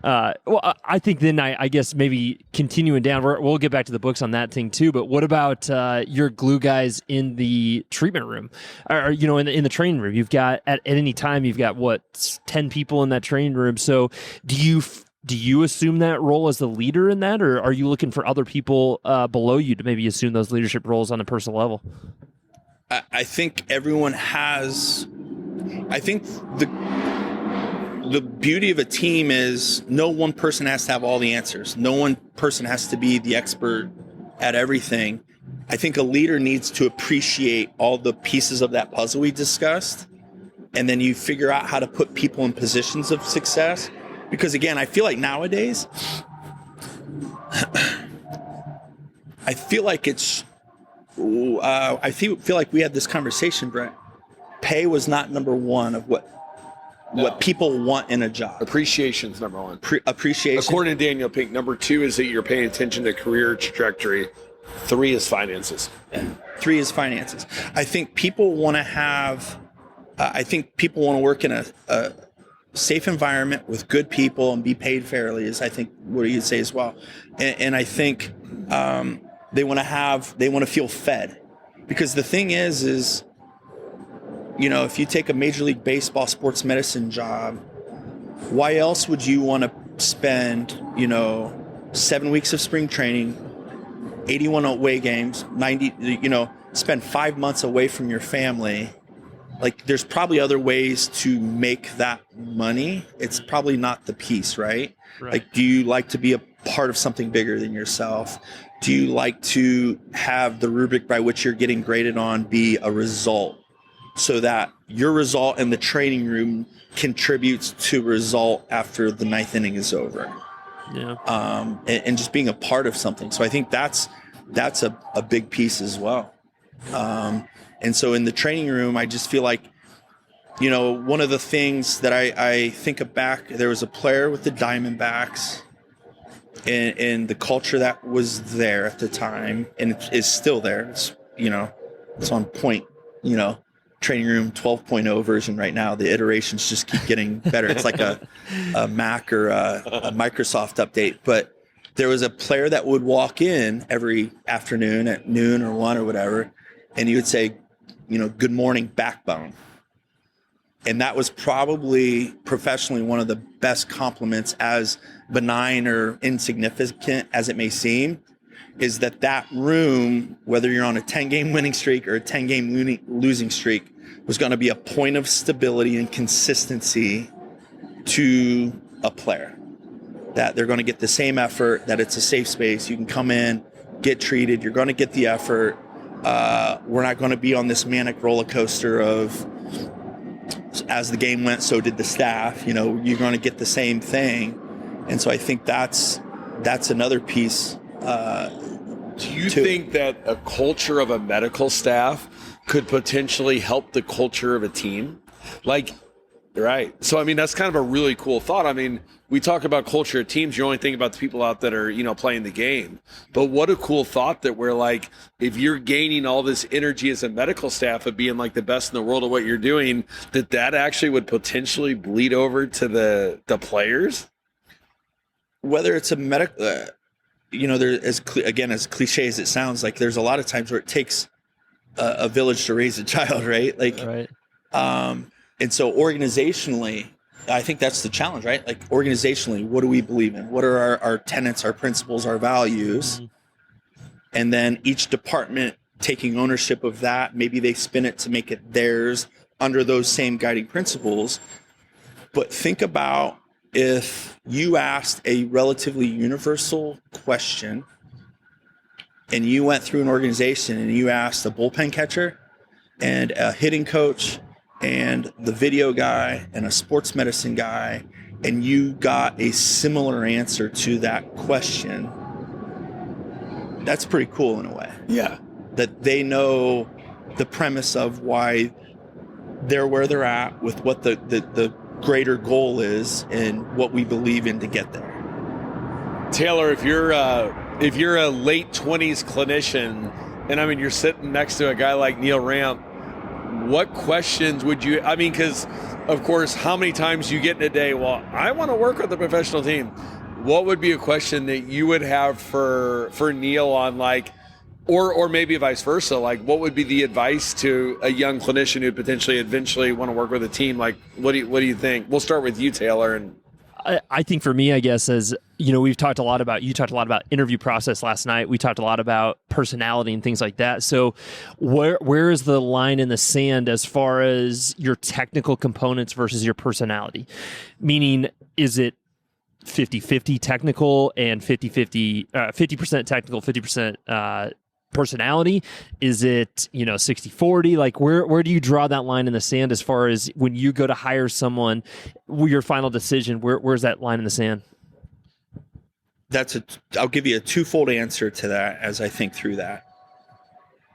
Well, I think then I guess maybe continuing down, we'll get back to the books on that thing too. But what about your glue guys in the treatment room, or in the training room? You've got at any time you've got 10 people in that training room. So do you assume that role as the leader in that, or are you looking for other people below you to maybe assume those leadership roles on a personal level? I think everyone has. I think the beauty of a team is no one person has to have all the answers. No one person has to be the expert at everything. I think a leader needs to appreciate all the pieces of that puzzle we discussed, and then you figure out how to put people in positions of success. Because again, I feel like nowadays, I feel like it's I feel like we had this conversation, Brent. Pay was not number one of what people want in a job. Appreciation's number one. Appreciation. According to Daniel Pink, number 2 is that you're paying attention to career trajectory. 3 is finances. Yeah. 3 is finances. I think people want to have. I think people want to work in a safe environment with good people and be paid fairly. Is I think what you'd say as well. And I think they want to feel fed, because the thing is. If you take a Major League Baseball sports medicine job, why else would you want to spend, 7 weeks of spring training, 81 away games, 90, spend 5 months away from your family? Like, there's probably other ways to make that money. It's probably not the piece, right? Like, do you like to be a part of something bigger than yourself? Do you like to have the rubric by which you're getting graded on be a result, so that your result in the training room contributes to result after the 9th inning is over? Yeah. And just being a part of something. So I think that's a big piece as well. And so in the training room, I just feel like, one of the things that I think back, there was a player with the Diamondbacks, and the culture that was there at the time, and it is still there. It's, it's on point, training room 12.0 version right now. The iterations just keep getting better. It's like a Mac or a Microsoft update. But there was a player that would walk in every afternoon at noon or 1 or whatever, and he would say, good morning, backbone. And that was probably professionally one of the best compliments, as benign or insignificant as it may seem, is that room, whether you're on a 10-game winning streak or a 10-game losing streak, was going to be a point of stability and consistency to a player. That they're going to get the same effort, that it's a safe space. You can come in, get treated. You're going to get the effort. We're not going to be on this manic roller coaster of, as the game went, so did the staff. You're going to get the same thing. And so I think that's another piece. Do you think that a culture of a medical staff could potentially help the culture of a team? Right. So, that's kind of a really cool thought. We talk about culture of teams. You only think about the people out that are, playing the game. But what a cool thought that we're like, if you're gaining all this energy as a medical staff of being like the best in the world at what you're doing, that actually would potentially bleed over to the players. Whether it's a medical, there, as cliche as it sounds, like there's a lot of times where it takes a village to raise a child, right? Right. And so organizationally, I think that's the challenge, right? Like, organizationally, what do we believe in? What are our tenets, our principles, our values? Mm-hmm. And then each department taking ownership of that. Maybe they spin it to make it theirs under those same guiding principles. But think about if you asked a relatively universal question, and you went through an organization and you asked a bullpen catcher and a hitting coach and the video guy and a sports medicine guy, and you got a similar answer to that question, that's pretty cool in a way. Yeah. That they know the premise of why they're where they're at, with what the greater goal is and what we believe in to get there. Taylor, if you're a late 20s clinician, and you're sitting next to a guy like Neil Rampe, what questions would you, because of course, how many times you get in a day, well, I want to work with a professional team. What would be a question that you would have for Neil on, or maybe vice versa? What would be the advice to a young clinician who potentially eventually want to work with a team? What do you think? We'll start with you, Taylor. And I think for me, I guess, as you talked a lot about interview process last night. We talked a lot about personality and things like that. So where is the line in the sand as far as your technical components versus your personality? Meaning, is it 50-50 technical and 50% technical, 50% personality? Is it 60-40? Where do you draw that line in the sand as far as when you go to hire someone, your final decision? Where's that line in the sand? I'll give you a twofold answer to that as I think through that.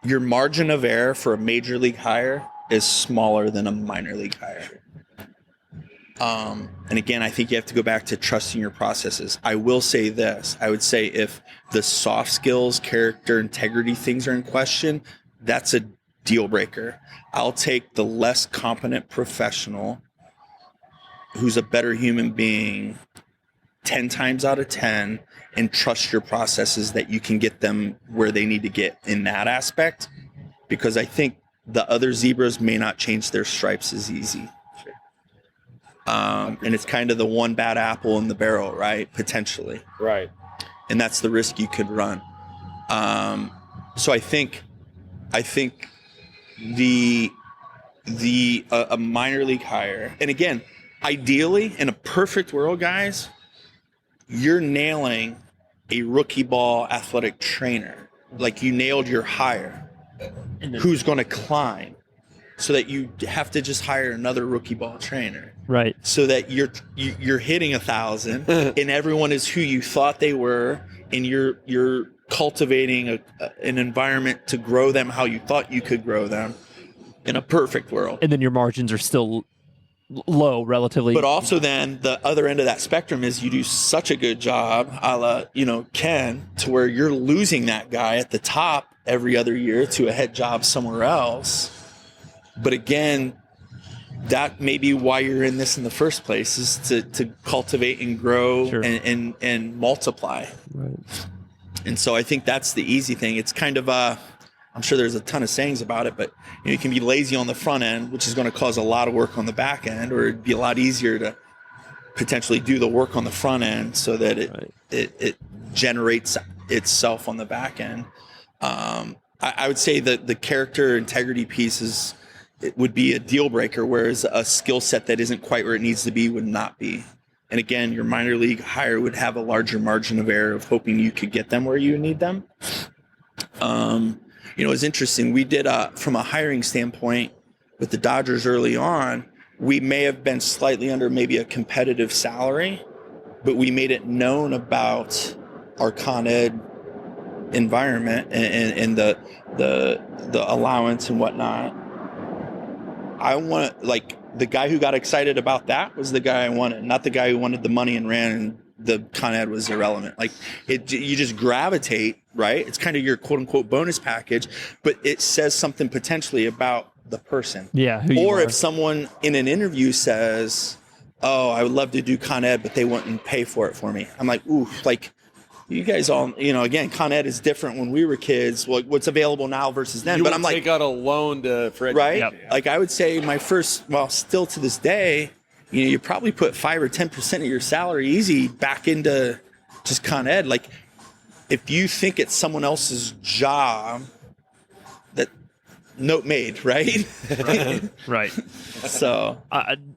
your margin of error for a major league hire is smaller than a minor league hire. And again, I think you have to go back to trusting your processes. I will say this. I would say if the soft skills, character, integrity things are in question, that's a deal breaker. I'll take the less competent professional who's a better human being 10 times out of 10 and trust your processes that you can get them where they need to get in that aspect, because I think the other zebras may not change their stripes as easy. And it's kind of the one bad apple in the barrel, right? Potentially. Right. And that's the risk you could run. So I think a minor league hire, and again, ideally in a perfect world, guys, you're nailing a rookie ball athletic trainer. Like you nailed your hire. Who's going to climb, so that you have to just hire another rookie ball trainer. Right. So that you're hitting 1,000 and everyone is who you thought they were, and you're cultivating an environment to grow them how you thought you could grow them in a perfect world. And then your margins are still low relatively. But also then the other end of that spectrum is you do such a good job, a la, Ken, to where you're losing that guy at the top every other year to a head job somewhere else. But again, that may be why you're in this in the first place, is to cultivate and grow. Sure. and multiply. Right. And so I think that's the easy thing. It's kind of I'm sure there's a ton of sayings about it, but you can be lazy on the front end, which is going to cause a lot of work on the back end, or it'd be a lot easier to potentially do the work on the front end so that it generates itself on the back end. I would say that the character integrity piece it would be a deal breaker, whereas a skill set that isn't quite where it needs to be would not be. And again, your minor league hire would have a larger margin of error of hoping you could get them where you need them. It's interesting. We did from a hiring standpoint with the Dodgers early on, we may have been slightly under maybe a competitive salary, but we made it known about our Con Ed environment and the allowance and whatnot. I want, the guy who got excited about that was the guy I wanted, not the guy who wanted the money and ran and the Con Ed was irrelevant. You just gravitate, right? It's kind of your quote unquote bonus package, but it says something potentially about the person. Yeah. Or if someone in an interview says, "Oh, I would love to do Con Ed, but they wouldn't pay for it for me." I'm like, ooh, you guys all, again, Con Ed is different when we were kids. What's available now versus then. But I'm take out a loan for education. Right? Yep. I would say still to this day, you probably put 5 or 10% of your salary easy back into just Con Ed. If you think it's someone else's job, that note made, right? Right. So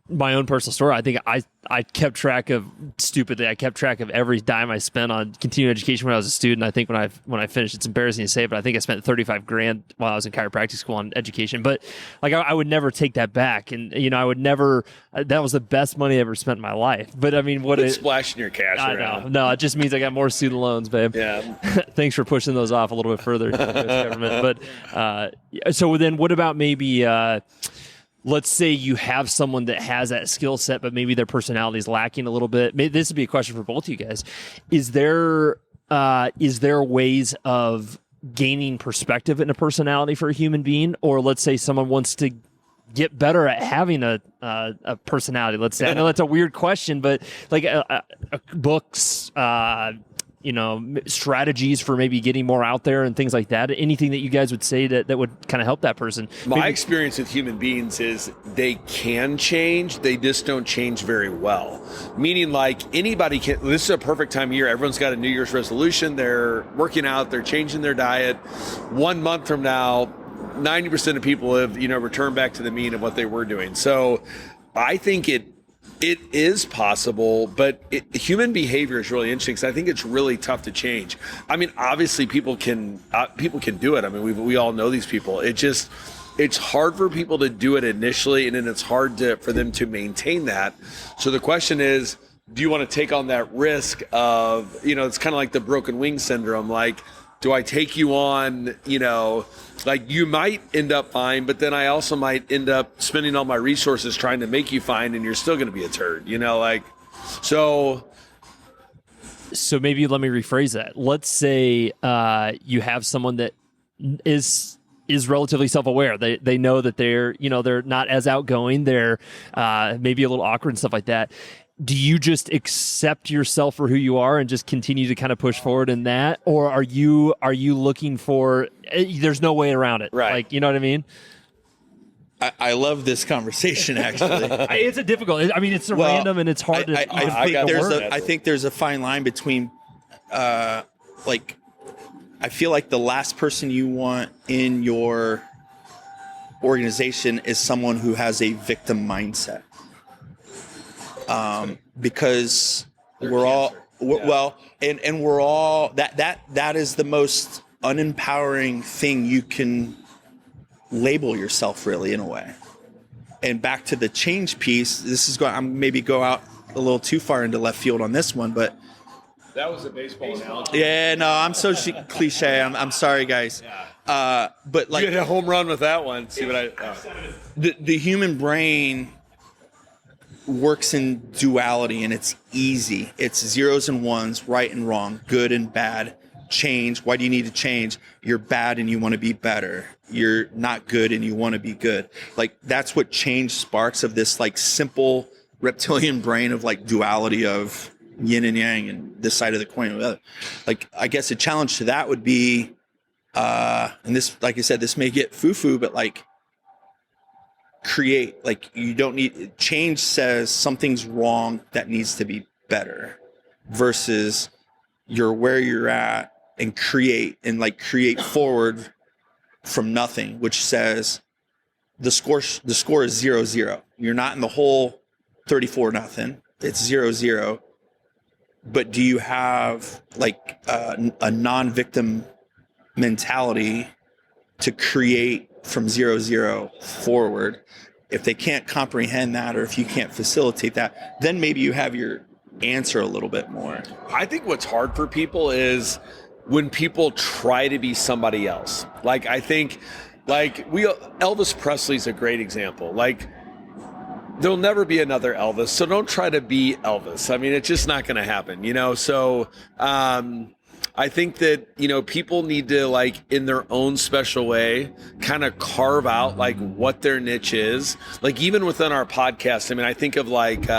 my own personal story, I think I kept track of, stupidly, I kept track of every dime I spent on continuing education when I was a student. I think when I finished, it's embarrassing to say, but I think I spent $35,000 while I was in chiropractic school on education. But I would never take that back, and I would never. That was the best money I ever spent in my life. But I mean, splashing your cash around? No, it just means I got more student loans, babe. Yeah. Thanks for pushing those off a little bit further, government. But so then, what about maybe? Let's say you have someone that has that skill set, but maybe their personality is lacking a little bit. Maybe this would be a question for both of you guys. Is there ways of gaining perspective in a personality for a human being? Or let's say someone wants to get better at having a personality. Let's say, I know that's a weird question, but books, strategies for maybe getting more out there and things like that. Anything that you guys would say that would kind of help that person? My experience with human beings is they can change. They just don't change very well. Meaning anybody can, this is a perfect time of year. Everyone's got a New Year's resolution. They're working out. They're changing their diet. 1 month from now, 90% of people have, returned back to the mean of what they were doing. So I think it is possible, but human behavior is really interesting because I think it's really tough to change. I mean, obviously people can do it. I mean, we all know these people. It's hard for people to do it initially, and then it's hard for them to maintain that. So the question is, do you want to take on that risk of, it's kind of like the broken wing syndrome, Do I take you on, like you might end up fine, but then I also might end up spending all my resources trying to make you fine and you're still going to be a turd, so. So maybe let me rephrase that. Let's say you have someone that is relatively self-aware. They know that they're not as outgoing. They're maybe a little awkward and stuff like that. Do you just accept yourself for who you are and just continue to kind of push forward in that, or are you looking for? There's no way around it, right? Like, you know what I mean? I love this conversation. Actually, it's a difficult. I mean, it's random and it's hard to. I think there's a fine line between, I feel like the last person you want in your organization is someone who has a victim mindset. Because we're all that is the most unempowering thing you can label yourself, really, in a way. And back to the change piece, I'm maybe go out a little too far into left field on this one, but that was a baseball analogy. Yeah, no, I'm so cliche. I'm sorry, guys. But like, you hit a home run with that one. See what the human brain works in duality, and it's easy. It's zeros and ones, right and wrong, good and bad. Change. Why do you need to change? You're bad and you want to be better. You're not good and you want to be good. Like, that's what change sparks of this like simple reptilian brain of like duality of yin and yang and this side of the coin or the other. Like, I guess a challenge to that would be, and this, like I said, this may get foo-foo, but like, create. Like, you don't need change. Says something's wrong that needs to be better, versus you're where you're at and create forward from nothing, which says the score is 0-0. You're not in the hole 34-0. It's 0-0. But do you have like a non-victim mentality to create from 0-0 forward? If they can't comprehend that, or if you can't facilitate that, then maybe you have your answer a little bit more. I think what's hard for people is when people try to be somebody else. Like, I think Elvis Presley's a great example. Like, there'll never be another Elvis, so don't try to be Elvis. I mean, it's just not going to happen, So I think that, people need to, like, in their own special way, kind of carve out like what their niche is. Like, even within our podcast, I mean, I think of like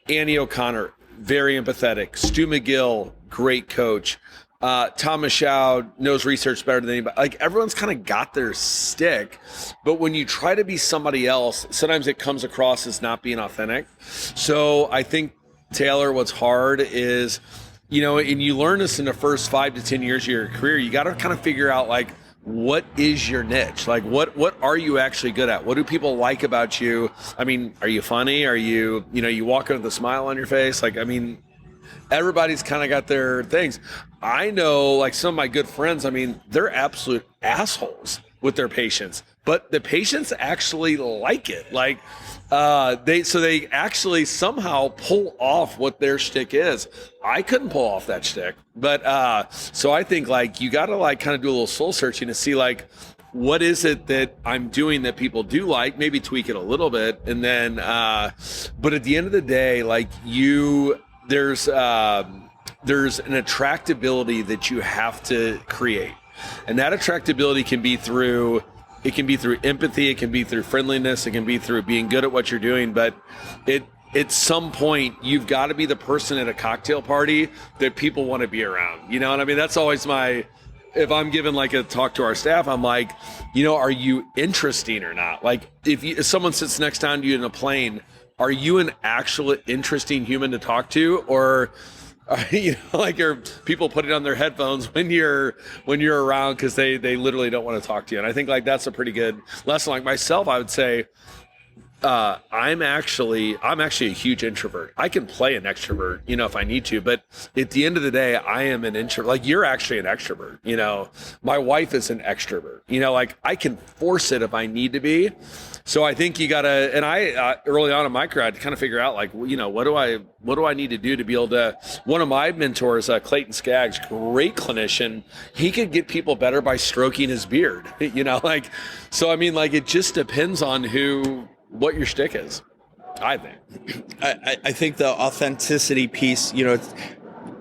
Annie O'Connor, very empathetic. Stu McGill, great coach. Tom Michaud knows research better than anybody. Like, everyone's kind of got their stick, but when you try to be somebody else, sometimes it comes across as not being authentic. So I think, Taylor, what's hard is, and you learn this in the first 5 to 10 years of your career, you got to kind of figure out, like, what is your niche? Like, what are you actually good at? What do people like about you? I mean, are you funny? Are you, you walk in with a smile on your face? Like, I mean, everybody's kind of got their things. I know, like, some of my good friends, I mean, they're absolute assholes with their patients, but the patients actually like it. Like, they actually somehow pull off what their shtick is. I couldn't pull off that shtick, but so I think, like, you got to, like, kind of do a little soul searching to see, like, what is it that I'm doing that people do like, maybe tweak it a little bit. And then, but at the end of the day, like, there's an attractability that you have to create. And that attractability can be through empathy, it can be through friendliness, it can be through being good at what you're doing. But at some point, you've got to be the person at a cocktail party that people want to be around. You know what I mean? That's always if I'm giving like a talk to our staff, I'm like, are you interesting or not? Like, if someone sits next down to you in a plane, are you an actual interesting human to talk to? Or are people putting on their headphones when you're around because they literally don't want to talk to you? And I think, like, that's a pretty good lesson. Like myself, I would say I'm actually a huge introvert. I can play an extrovert, if I need to, but at the end of the day, I am an introvert. Like, you're actually an extrovert, my wife is an extrovert, like, I can force it if I need to be. So I think you gotta, and I, early on in my career, I had to kind of figure out, like, what do I need to do to be able to, one of my mentors, Clayton Skaggs, great clinician, he could get people better by stroking his beard, so I mean, like, it just depends on what your shtick is, I think. I think the authenticity piece,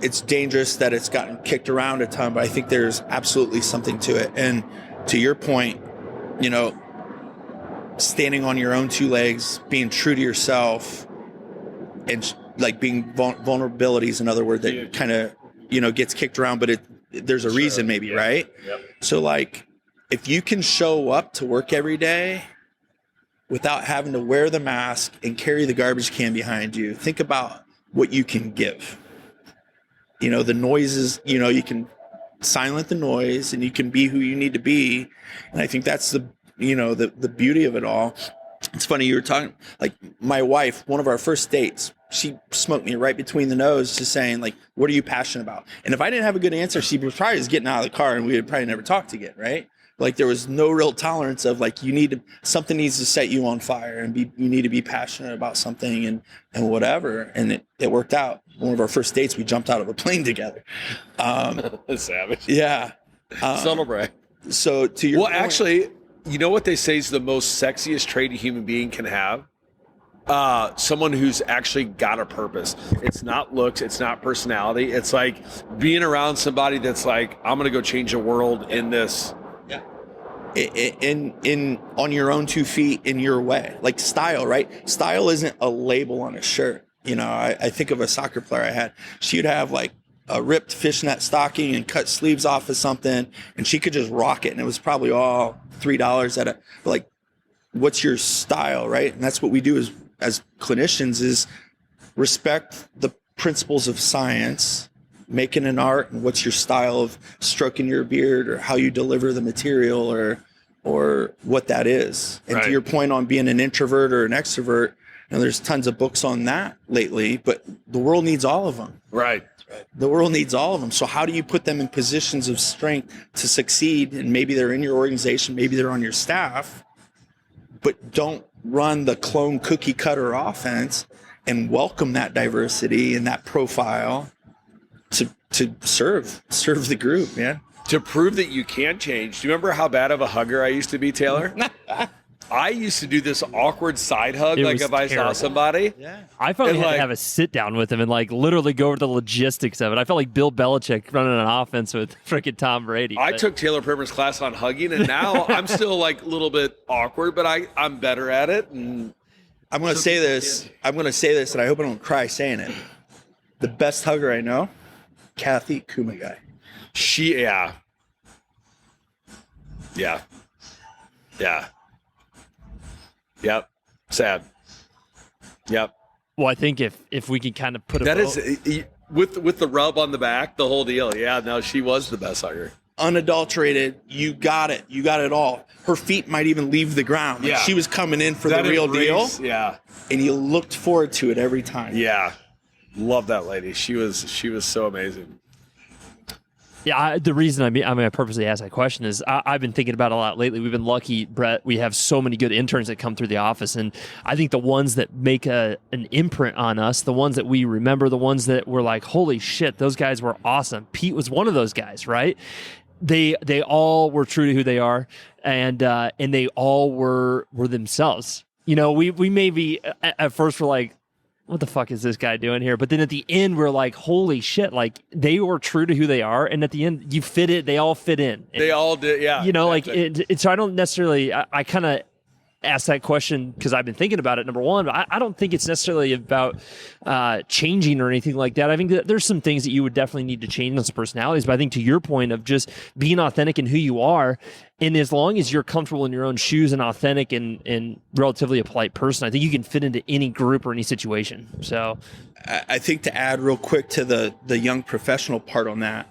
it's dangerous that it's gotten kicked around a ton, but I think there's absolutely something to it. And to your point, standing on your own two legs, being true to yourself, and like being vulnerability is another word that kind of, gets kicked around, but there's a reason maybe, right? Yep. So like, if you can show up to work every day without having to wear the mask and carry the garbage can behind you, think about what you can give. The noises, you can silence the noise and you can be who you need to be. And I think that's the beauty of it all. It's funny, you were talking, like, my wife, one of our first dates, she smoked me right between the nose, just saying, like, what are you passionate about? And if I didn't have a good answer, she was probably just getting out of the car and we would probably never talk again, right? Like, there was no real tolerance of, like, something needs to set you on fire and you need to be passionate about something and whatever. And it worked out. One of our first dates, we jumped out of a plane together. Savage. Yeah. Subtle brag. So to your point, actually, you know what they say is the most sexiest trait a human being can have? Someone who's actually got a purpose. It's not looks, it's not personality. It's like being around somebody that's like, I'm going to go change the world in this. In on your own 2 feet, in your way, like style, right? Style isn't a label on a shirt. I think of a soccer player I had. She would have like a ripped fishnet stocking and cut sleeves off of something, and she could just rock it, and it was probably all $3 at it. Like, what's your style, right? And that's what we do as clinicians, is respect the principles of science, making an art, and what's your style of stroking your beard, or how you deliver the material, or what that is. And to your point on being an introvert or an extrovert, there's tons of books on that lately, but the world needs all of them. Right. The world needs all of them. So how do you put them in positions of strength to succeed? And maybe they're in your organization, maybe they're on your staff, but don't run the clone cookie cutter offense, and welcome that diversity and that profile to serve the group, man. To prove that you can change. Do you remember how bad of a hugger I used to be, Taylor? I used to do this awkward side hug, like if I saw somebody. Yeah. I finally had to have a sit down with him and like literally go over the logistics of it. I felt like Bill Belichick running an offense with freaking Tom Brady. I took Taylor Primer's class on hugging, and now I'm still like a little bit awkward, but I'm better at it. And I'm going to say this, and I hope I don't cry saying it. The best hugger I know, Kathy Kumagai. Yeah. Yep. Sad. Yep. Well, I think if we can kind of put that is with the rub on the back, the whole deal. Yeah, no, she was the best hugger. Unadulterated, you got it. You got it all. Her feet might even leave the ground. Like, she was coming in for the real deal. Yeah. And you looked forward to it every time. Yeah. Love that lady. She was so amazing. Yeah, the reason I purposely asked that question is I've been thinking about it a lot lately. We've been lucky, Brett. We have so many good interns that come through the office, and I think the ones that make an imprint on us, the ones that we remember, the ones that were like, holy shit, those guys were awesome. Pete was one of those guys, right? They all were true to who they are, and they all were themselves. We maybe at first were like, what the fuck is this guy doing here? But then at the end, we're like, holy shit, like they were true to who they are. And at the end, you fit it. They all fit in. They all did. Yeah. So I don't necessarily, I kind of asked that question because I've been thinking about it, number one, but I don't think it's necessarily about changing or anything like that. I think that there's some things that you would definitely need to change on some personalities, but I think to your point of just being authentic in who you are, and as long as you're comfortable in your own shoes and authentic and relatively a polite person, I think you can fit into any group or any situation. So I think to add real quick to the young professional part on that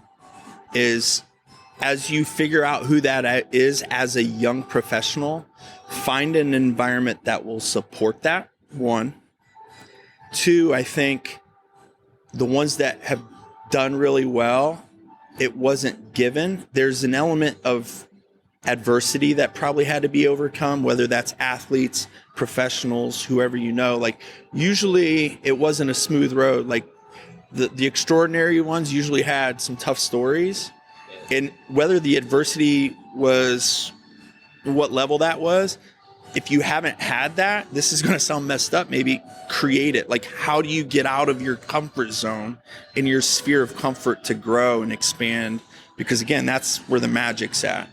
is as you figure out who that is as a young professional, find an environment that will support that, one. Two, I think the ones that have done really well, it wasn't given. There's an element of adversity that probably had to be overcome, whether that's athletes, professionals, whoever you know. Like, usually it wasn't a smooth road. Like, the extraordinary ones usually had some tough stories. And whether the adversity was what level that was, if you haven't had that, this is going to sound messed up, maybe create it. Like, how do you get out of your comfort zone in your sphere of comfort to grow and expand? Because again, that's where the magic's at.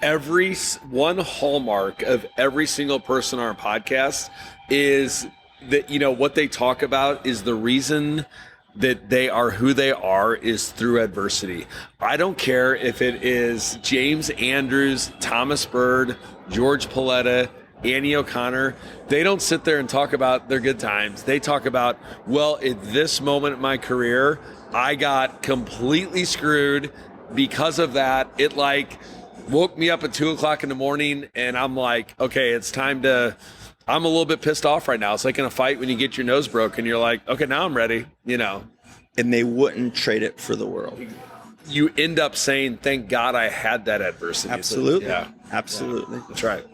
Every one hallmark of every single person on our podcast is that, what they talk about is the reason that they are who they are is through adversity. I don't care if it is James Andrews, Thomas Bird, George Paletta, Annie O'Connor. They don't sit there and talk about their good times. They talk about, well, at this moment in my career, I got completely screwed because of that. It woke me up at 2:00 in the morning and I'm like, okay, it's time to, I'm a little bit pissed off right now. It's like in a fight when you get your nose broken, you're like, okay, now I'm ready, And they wouldn't trade it for the world. You end up saying, thank God I had that adversity. Absolutely. So, yeah. Absolutely. Yeah. That's right.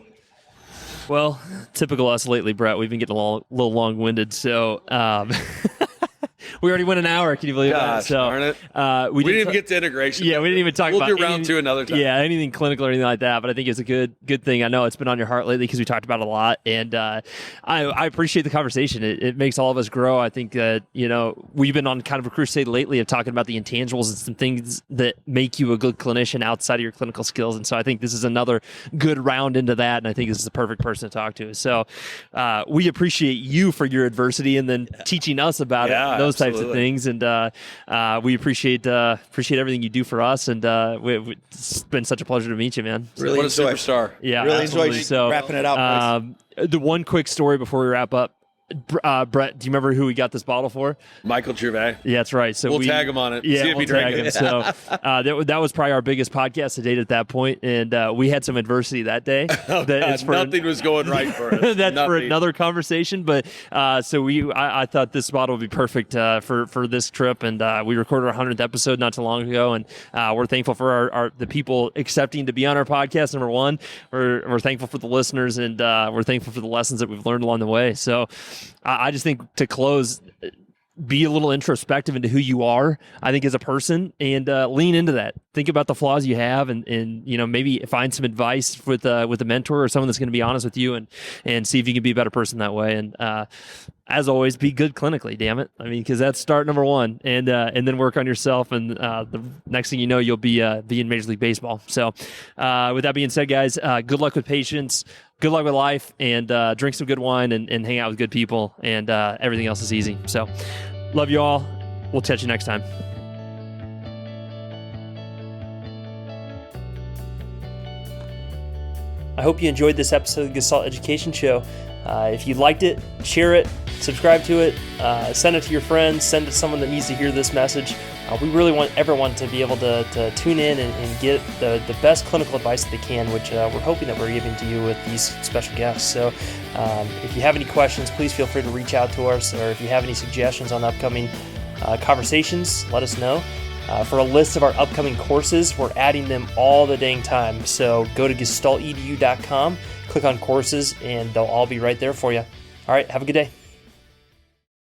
Well, typical us lately, Brett. We've been getting a little long-winded, so we already went an hour. Can you believe that? So, darn it. We didn't even get to integration. Yeah, we didn't even talk about. We'll do round two another time. Yeah, anything clinical or anything like that. But I think it's a good thing. I know it's been on your heart lately because we talked about it a lot, and I appreciate the conversation. It makes all of us grow. I think that we've been on kind of a crusade lately of talking about the intangibles and some things that make you a good clinician outside of your clinical skills. And so I think this is another good round into that, and I think this is the perfect person to talk to. So we appreciate you for your adversity and then teaching us about it, those types of things, and we appreciate everything you do for us, and it's been such a pleasure to meet you, man. Really, what a superstar. Yeah, really absolutely. enjoyed wrapping it out. The one quick story before we wrap up. Brett, do you remember who we got this bottle for? Michael Gervais. Yeah, that's right. So we'll tag him on it. Yeah, see if we'll he drank tag it. him. So that was probably our biggest podcast to date at that point, and we had some adversity that day. Nothing was going right for us. That's for another conversation. But so I thought this bottle would be perfect for this trip, and we recorded our 100th episode not too long ago, and we're thankful for the people accepting to be on our podcast. Number one, we're thankful for the listeners, and we're thankful for the lessons that we've learned along the way. So I just think to close, be a little introspective into who you are, I think, as a person, and lean into that. Think about the flaws you have, and maybe find some advice with a mentor or someone that's going to be honest with you, and see if you can be a better person that way. And as always, be good clinically, damn it. I mean, because that's start number one, and then work on yourself, and the next thing you know, you'll be in Major League Baseball. So with that being said, guys, good luck with patients. Good luck with life, and drink some good wine, and hang out with good people, and everything else is easy. So love you all. We'll catch you next time. I hope you enjoyed this episode of the Gestalt Education Show. If you liked it, share it, subscribe to it, send it to your friends, send it to someone that needs to hear this message. We really want everyone to be able to tune in and get the best clinical advice that they can, which we're hoping that we're giving to you with these special guests. So if you have any questions, please feel free to reach out to us, or if you have any suggestions on upcoming conversations, let us know. For a list of our upcoming courses, we're adding them all the dang time. So go to gestaltedu.com, click on courses, and they'll all be right there for you. All right, have a good day.